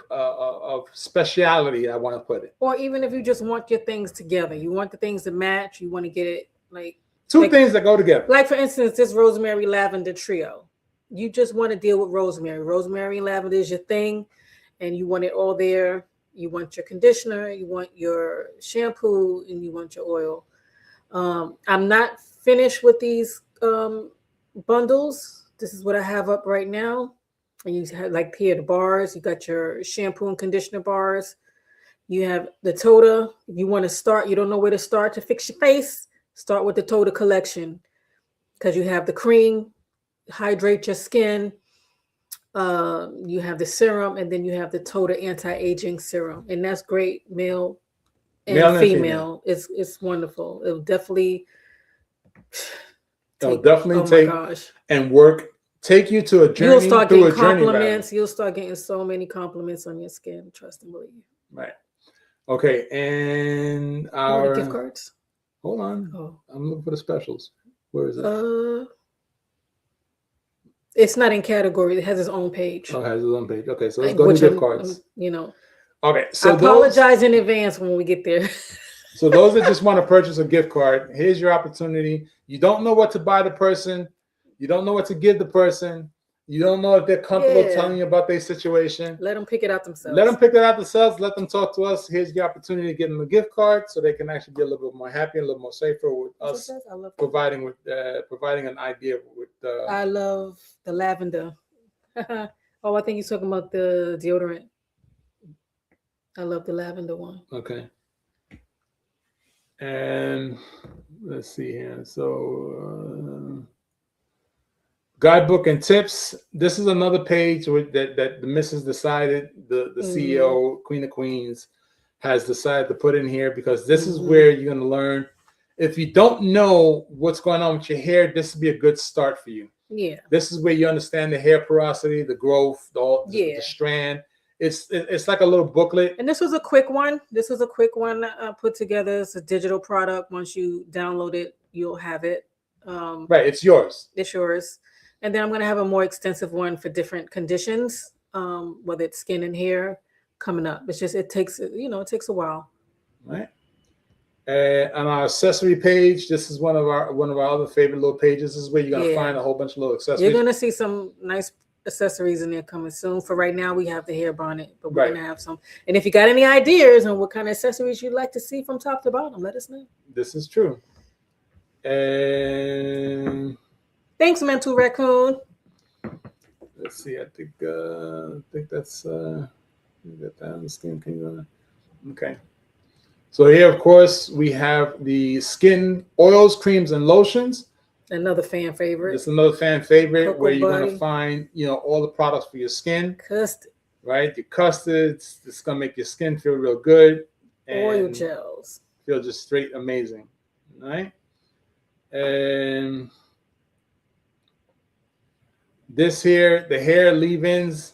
speciality, I want to put it. Or even if you just want your things together, you want the things to match, you want to get it like two things that go together. Like for instance, this rosemary lavender trio. You just want to deal with rosemary. Rosemary and lavender is your thing, and you want it all there. You want your conditioner, you want your shampoo, and you want your oil. I'm not finished with these bundles. This is what I have up right now. And you have like here the bars. You got your shampoo and conditioner bars. You have the Toda. If you want to start, you don't know where to start to fix your face, start with the Toda collection, because you have the cream, hydrate your skin. You have the serum, and then you have the total anti-aging serum, and that's great, male and female. It's wonderful. It'll definitely It'll take. definitely Oh my take gosh! and take you to a journey. You'll start through getting a journey compliments. You'll start getting so many compliments on your skin. Trust and believe. Right. Okay, and You want our the gift cards? hold on. Oh, I'm looking for the specials. Where is it? It's not in category. It has its own page. Oh, it has its own page. Okay, so let's go to gift cards. Okay, so I apologize in advance when we get there. So those that just want to purchase a gift card, here's your opportunity. You don't know what to buy the person. You don't know what to give the person. You don't know if they're comfortable telling you about their situation. Let them pick it out themselves. Let them pick it out themselves. Let them talk to us. Here's the opportunity to give them a gift card so they can actually be a little bit more happy and a little more safer with us providing an idea with. I love the lavender. Oh, I think you're talking about the deodorant. I love the lavender one. Okay. And let's see here. So, guidebook and tips. This is another page that the missus decided, the CEO, Queen of Queens, has decided to put in here because this is where you're going to learn. If you don't know what's going on with your hair, this would be a good start for you. Yeah. This is where you understand the hair porosity, the growth, the strand. It's like a little booklet. And this was a quick one. This was a quick one put together. It's a digital product. Once you download it, you'll have it. Right. It's yours. It's yours. And then I'm going to have a more extensive one for different conditions, whether it's skin and hair coming up. It's just, it takes a while. Right. On our accessory page, this is one of our other favorite little pages. This is where you're going to find a whole bunch of little accessories. You're going to see some nice accessories in there coming soon. For right now, we have the hair bonnet, but we're going to have some. And if you got any ideas on what kind of accessories you'd like to see from top to bottom, let us know. This is true. And thanks, Mental Raccoon. Let's see. I think that's get that on the skin. Okay. So here, of course, we have the skin oils, creams, and lotions. Another fan favorite. It's another fan favorite where you're going to find, all the products for your skin. Custard. Right? Your custards. It's going to make your skin feel real good. And oil gels. Feel just straight amazing. All right? And this here, the hair leave-ins.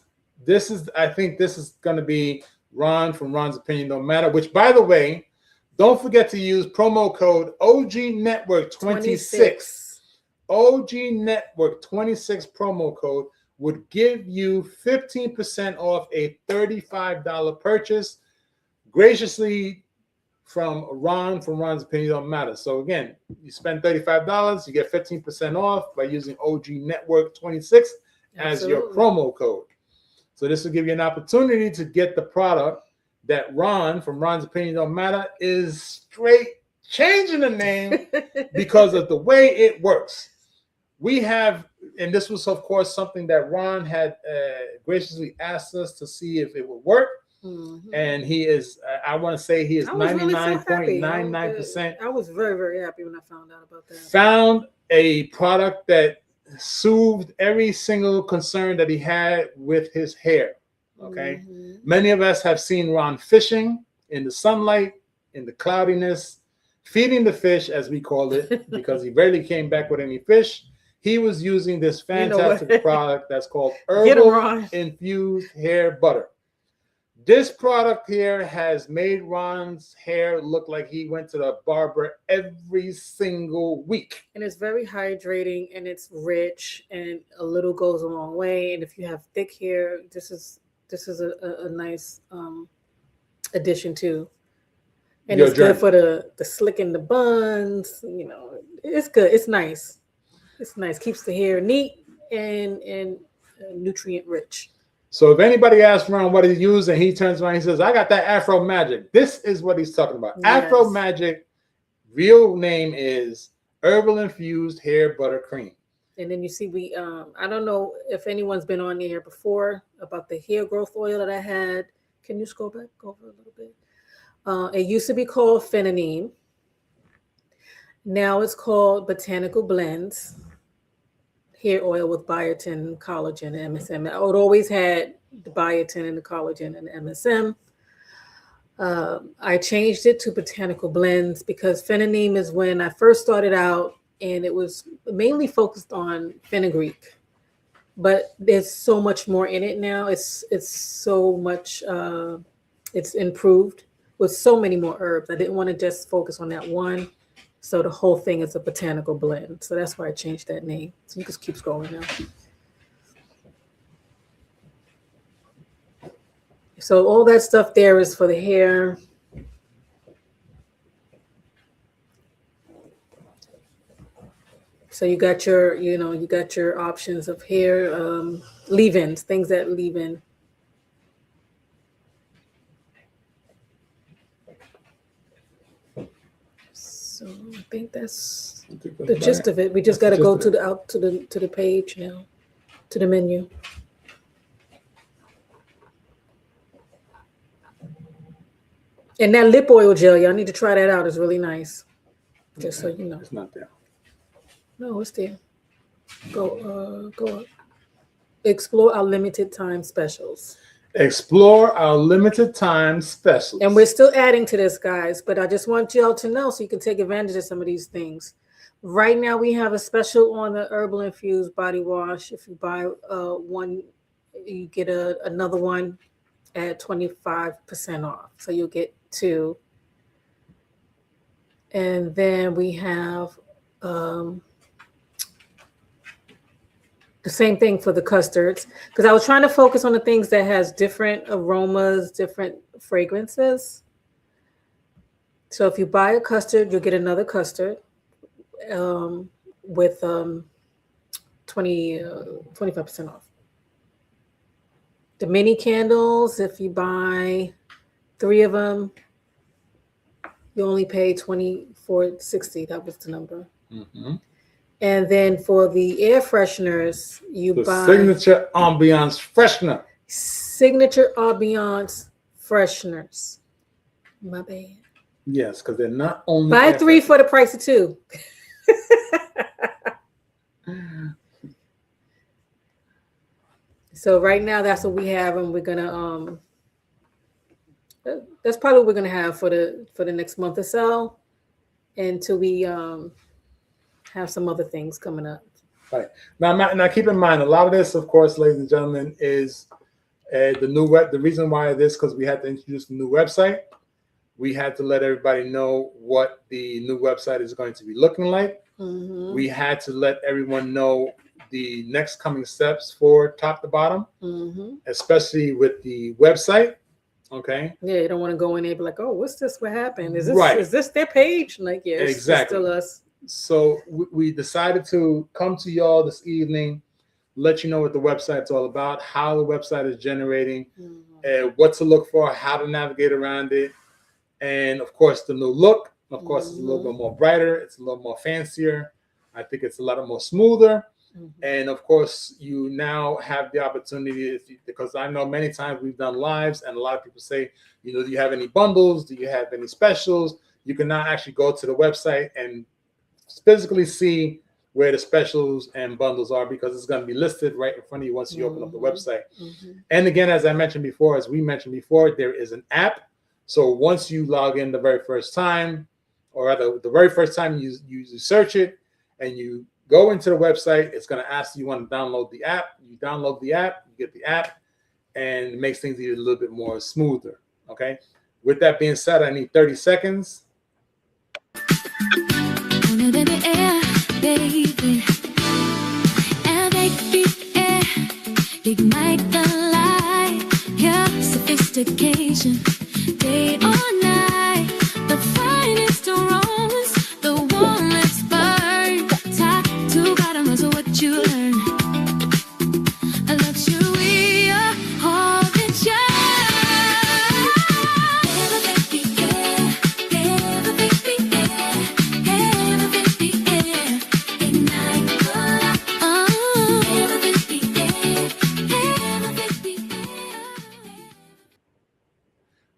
I think this is going to be Ron from Ron's Opinion Don't Matter, which, by the way, don't forget to use promo code OGNetwork26. OGNetwork26 promo code would give you 15% off a $35 purchase, graciously from Ron from Ron's Opinion Don't Matter. So again, you spend $35, you get 15% off by using OGNetwork26 as your promo code. So this will give you an opportunity to get the product that Ron from Ron's Opinion Don't Matter is straight changing the name because of the way it works. We have, and this was, of course, something that Ron had graciously asked us to see if it would work. Mm-hmm. And he is, I want to say he is 99.99%. I was very, very happy when I found out about that. Found a product that soothed every single concern that he had with his hair. Okay. Mm-hmm. Many of us have seen Ron fishing in the sunlight, in the cloudiness, feeding the fish, as we call it, because he rarely came back with any fish. He was using this fantastic product that's called Herbal Infused Hair Butter. This product here has made Ron's hair look like he went to the barber every single week. And it's very hydrating, and it's rich, and a little goes a long way. And if you have thick hair, this is a nice addition too. And it's good for the slicking the buns. It's good. It's nice. It's nice. Keeps the hair neat and nutrient rich. So if anybody asks Ron what he used and he turns around and he says, I got that Afro Magic. This is what he's talking about. Yes. Afro Magic, real name is Herbal Infused Hair Butter Cream. And then you see I don't know if anyone's been on here before about the hair growth oil that I had. Can you scroll back over a little bit? It used to be called Phenanine. Now it's called Botanical Blends hair oil with biotin, collagen, and MSM. I would always had the biotin and the collagen and the MSM. I changed it to botanical blends because phenanime is when I first started out, and it was mainly focused on fenugreek. But there's so much more in it now. It's so much. It's improved with so many more herbs. I didn't want to just focus on that one. So the whole thing is a botanical blend. So that's why I changed that name. So you just keep scrolling now. So all that stuff there is for the hair. So you got your, you got your options of hair, leave-ins, things that leave in. So I think that's the gist of it. We just got to go to the page now, to the menu. And that lip oil gel, y'all need to try that out. It's really nice. Just so you know. It's not there. No, it's there. Go up. Explore our limited time specials. Explore our limited time specials. And we're still adding to this, guys, but I just want y'all to know so you can take advantage of some of these things. Right now, we have a special on the herbal infused body wash. If you buy one, you get another one at 25% off. So you'll get two. And then we have the same thing for the custards, because I was trying to focus on the things that has different aromas, different fragrances. So if you buy a custard, you'll get another custard with 25% off. The mini candles, if you buy 3 of them, you only pay $24.60. That was the number. Mm-hmm. And then for the air fresheners, you buy signature ambiance freshener. Signature ambiance fresheners. My bad. Yes, because they're not only buy 3 for the price of 2. So right now that's what we have, and we're gonna that's probably what we're gonna have for the next month or so, until we have some other things coming up. Right. Now keep in mind, a lot of this, of course, ladies and gentlemen, is the new web. The reason why this, because we had to introduce the new website. We had to let everybody know what the new website is going to be looking like. Mm-hmm. We had to let everyone know the next coming steps for top to bottom, mm-hmm. especially with the website. Okay. Yeah, you don't want to go in there and be like, oh, what's this? What happened? Is this their page? Like, yeah, exactly. It's still us. So we decided to come to y'all this evening, let you know what the website's all about, how the website is generating, what to look for, how to navigate around it, and of course the new look. Of course, it's a little bit more brighter. It's a little more fancier. I think it's a lot more smoother. Mm-hmm. And of course, you now have the opportunity, because I know many times we've done lives, and a lot of people say, do you have any bundles? Do you have any specials? You can now actually go to the website and physically see where the specials and bundles are, because it's going to be listed right in front of you once you open up the website. Mm-hmm. And again, as we mentioned before, there is an app. So once you log in the very first time, or rather the very first time you search it and you go into the website, it's going to ask you want to download the app. You download the app, you get the app, and it makes things a little bit more smoother. Okay. With that being said, I need 30 seconds. Baby, ignite the light, your sophistication, day or night, the finest aromas, the warm let's burn, top to bottom is what you learn. A luxury, all the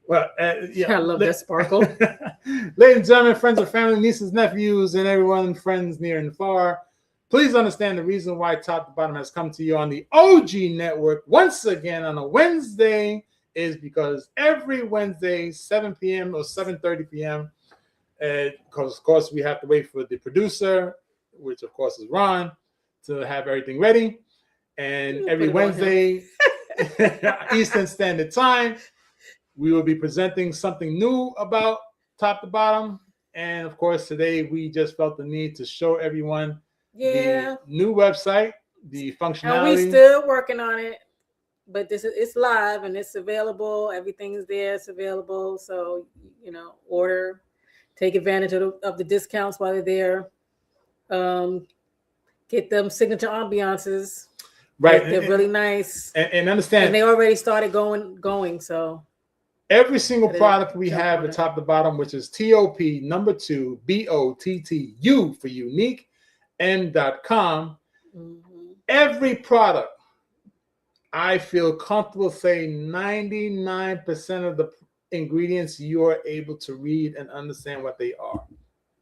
Well, I love that sparkle. Ladies and gentlemen, friends and family, nieces, nephews, and everyone, friends near and far, Please understand the reason why Top to Bottom has come to you on the OG network once again on a Wednesday is because every Wednesday, 7 p.m. or 7:30 p.m., because of course we have to wait for the producer, which of course is Ron, to have everything ready. And every Wednesday, Eastern Standard Time, we will be presenting something new about Top to Bottom. And of course, today we just felt the need to show everyone the new website, the functionality. And we still working on it, but it's live and it's available. Everything is there. It's available. So, order, take advantage of the discounts while they're there. Get them signature ambiances. Right. They're really nice. And understand. And they already started going. So every single product we have at Top to Bottom, which is TOP number 2, BOTTU for unique, M.com. Mm-hmm. Every product, I feel comfortable saying 99% of the ingredients you are able to read and understand what they are.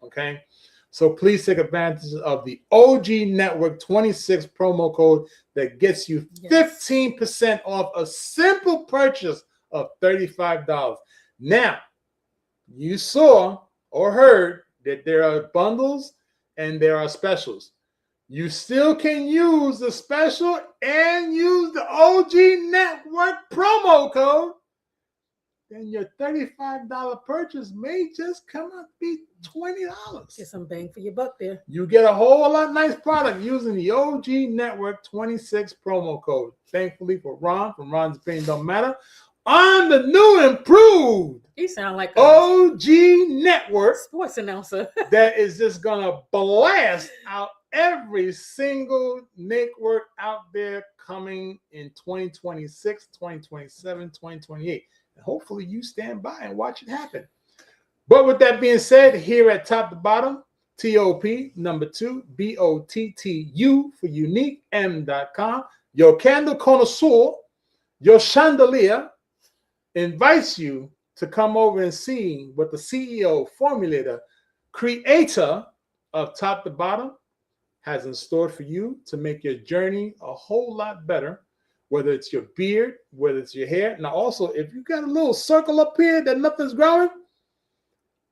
Okay? So please take advantage of the OG Network 26 promo code that gets you 15% off a simple purchase of $35. Now, you saw or heard that there are bundles and there are specials. You still can use the special and use the OG Network promo code. Then your $35 purchase may just come out to be $20. Get some bang for your buck there. You get a whole lot nice product using the OG Network 26 promo code. Thankfully for Ron, from Ron's Opinion Don't Matter, on the new improved you sound like OG Network sports announcer that is just gonna blast out every single network out there coming in 2026, 2027, 2028. And hopefully you stand by and watch it happen. But with that being said, here at Top to Bottom, TOP number 2, BOTTU for unique, M.com, your candle connoisseur, your chandelier, invites you to come over and see what the CEO, formulator, creator of Top to Bottom has in store for you to make your journey a whole lot better, whether it's your beard, whether it's your hair. Now also, if you got a little circle up here that nothing's growing,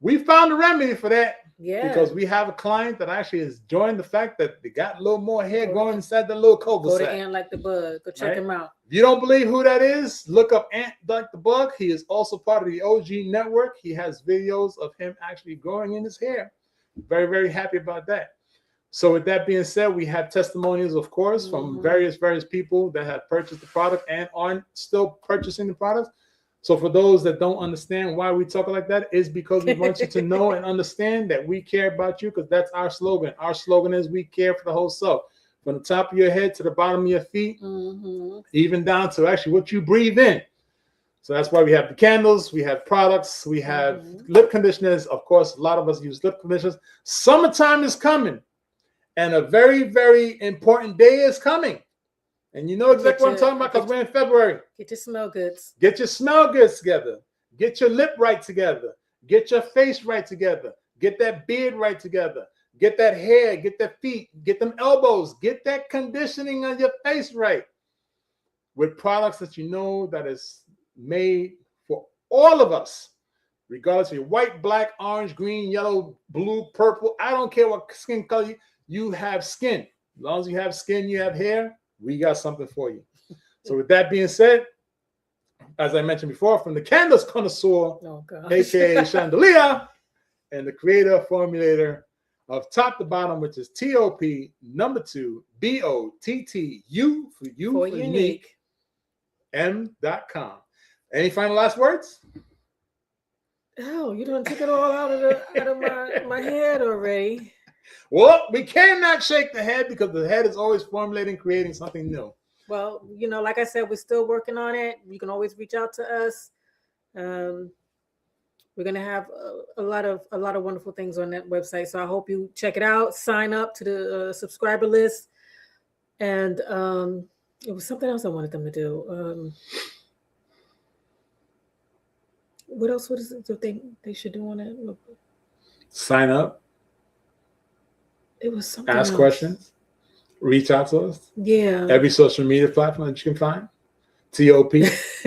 we found a remedy for that. Yeah. Because we have a client that actually is enjoying the fact that they got a little more hair growing inside the little cul-de-sac. Go to Ant Like the Bug. Go check him out. If you don't believe who that is, look up Ant Like the Bug. He is also part of the OG Network. He has videos of him actually growing in his hair. Very, very happy about that. So with that being said, we have testimonials, of course, from various people that have purchased the product and are still purchasing the product. So for those that don't understand why we talk like that, is because we want you to know and understand that we care about you, because that's our slogan. Our slogan is we care for the whole self. From the top of your head to the bottom of your feet, even down to actually what you breathe in. So that's why we have the candles, we have products, we have lip conditioners. Of course, a lot of us use lip conditioners. Summertime is coming, and a very, very important day is coming. And you know exactly what I'm talking about because we're in February. Get your smell goods. Get your smell goods together. Get your lip right together. Get your face right together. Get that beard right together. Get that hair. Get that feet. Get them elbows. Get that conditioning on your face right. With products that you know that is made for all of us. Regardless of your white, black, orange, green, yellow, blue, purple. I don't care what skin color you have skin. As long as you have skin, you have hair. We got something for you. So with that being said, as I mentioned before, from the candles connoisseur, aka chandelier, and the creator, formulator of Top to Bottom, which is TOP number 2, BOTTU for unique, M.com. Any final last words? Oh, you done took it all out of my head already. Well, we cannot shake the head because the head is always formulating, creating something new. Well, like I said, we're still working on it. You can always reach out to us. We're gonna have a lot of wonderful things on that website. So I hope you check it out. Sign up to the subscriber list. And it was something else I wanted them to do. What else do you think they should do on it? Sign up. It was something Ask else. questions. reach out to us. Yeah. Every social media platform that you can find. TOP,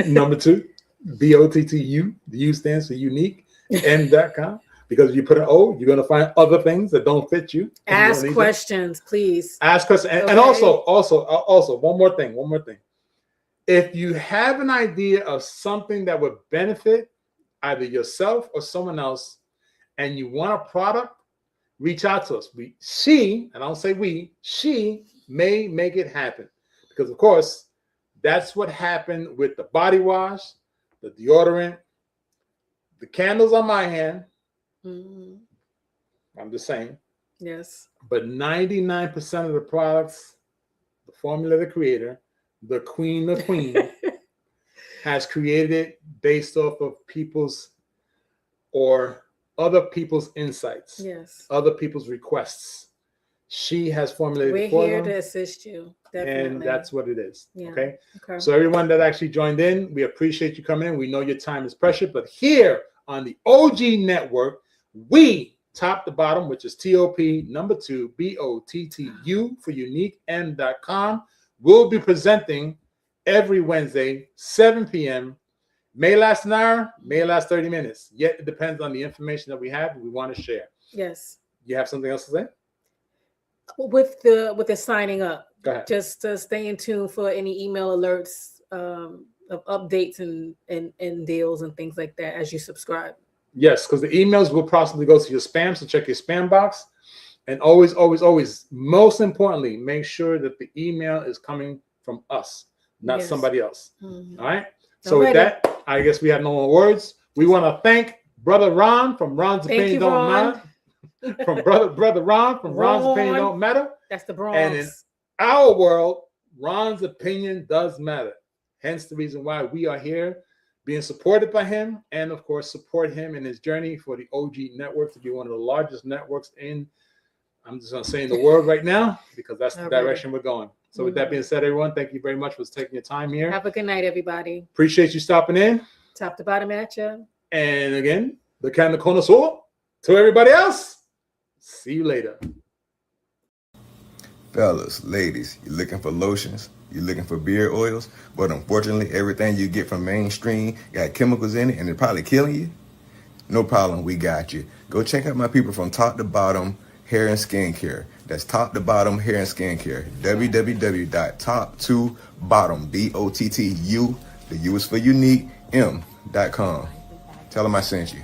number 2, BOTTU. The U stands for unique, M.com. Because if you put an O, you're going to find other things that don't fit you. Ask questions, please. Ask questions. And also, one more thing. If you have an idea of something that would benefit either yourself or someone else, and you want a product, reach out to us. She may make it happen. Because, of course, that's what happened with the body wash, the deodorant, the candles on my hand. Mm-hmm. I'm just saying. Yes. But 99% of the products, the formula, the creator, the queen, has created it based off of people's or other people's insights. Yes. Other people's requests. She has formulated We're for here them, to assist you. Definitely. and that's what it is. Yeah. Okay. Okay. So everyone that actually joined in, we appreciate you coming in. We know your time is precious, but here on the OG Network, we top to bottom, which is TOP number 2 BOTTU for unique M.com, will be presenting every Wednesday, 7 p.m. May last an hour, may last 30 minutes. Yet it depends on the information that we have and we want to share. Yes. You have something else to say? With the signing up, Go ahead. just stay in tune for any email alerts of updates and deals and things like that as you subscribe. Yes, because the emails will possibly go to your spam, so check your spam box. And always, most importantly, make sure that the email is coming from us, not somebody else. Mm-hmm. All right? So with that, I guess we have no more words. We want to thank Brother Ron from Ron's Opinion Don't Matter. From brother Ron from Ron's Opinion Don't Matter. That's the Bronx. And in our world, Ron's opinion does matter. Hence the reason why we are here, being supported by him, and of course support him in his journey for the OG Network to be one of the largest networks in, I'm just going to say, in the world right now, because that's the direction we're going. So with that being said, everyone, thank you very much for taking your time here. Have a good night, everybody. Appreciate you stopping in. Top to bottom at you. And again, the Candy Connoisseur. To everybody else, see you later. Fellas, ladies, you're looking for lotions, you're looking for beard oils, but unfortunately everything you get from mainstream got chemicals in it and it's probably killing you? No problem, we got you. Go check out my people from Top to Bottom Hair and Skincare. That's Top to Bottom Hair and Skincare. www.top2bottom, BOTTU, the U is for unique, M.com. Tell them I sent you.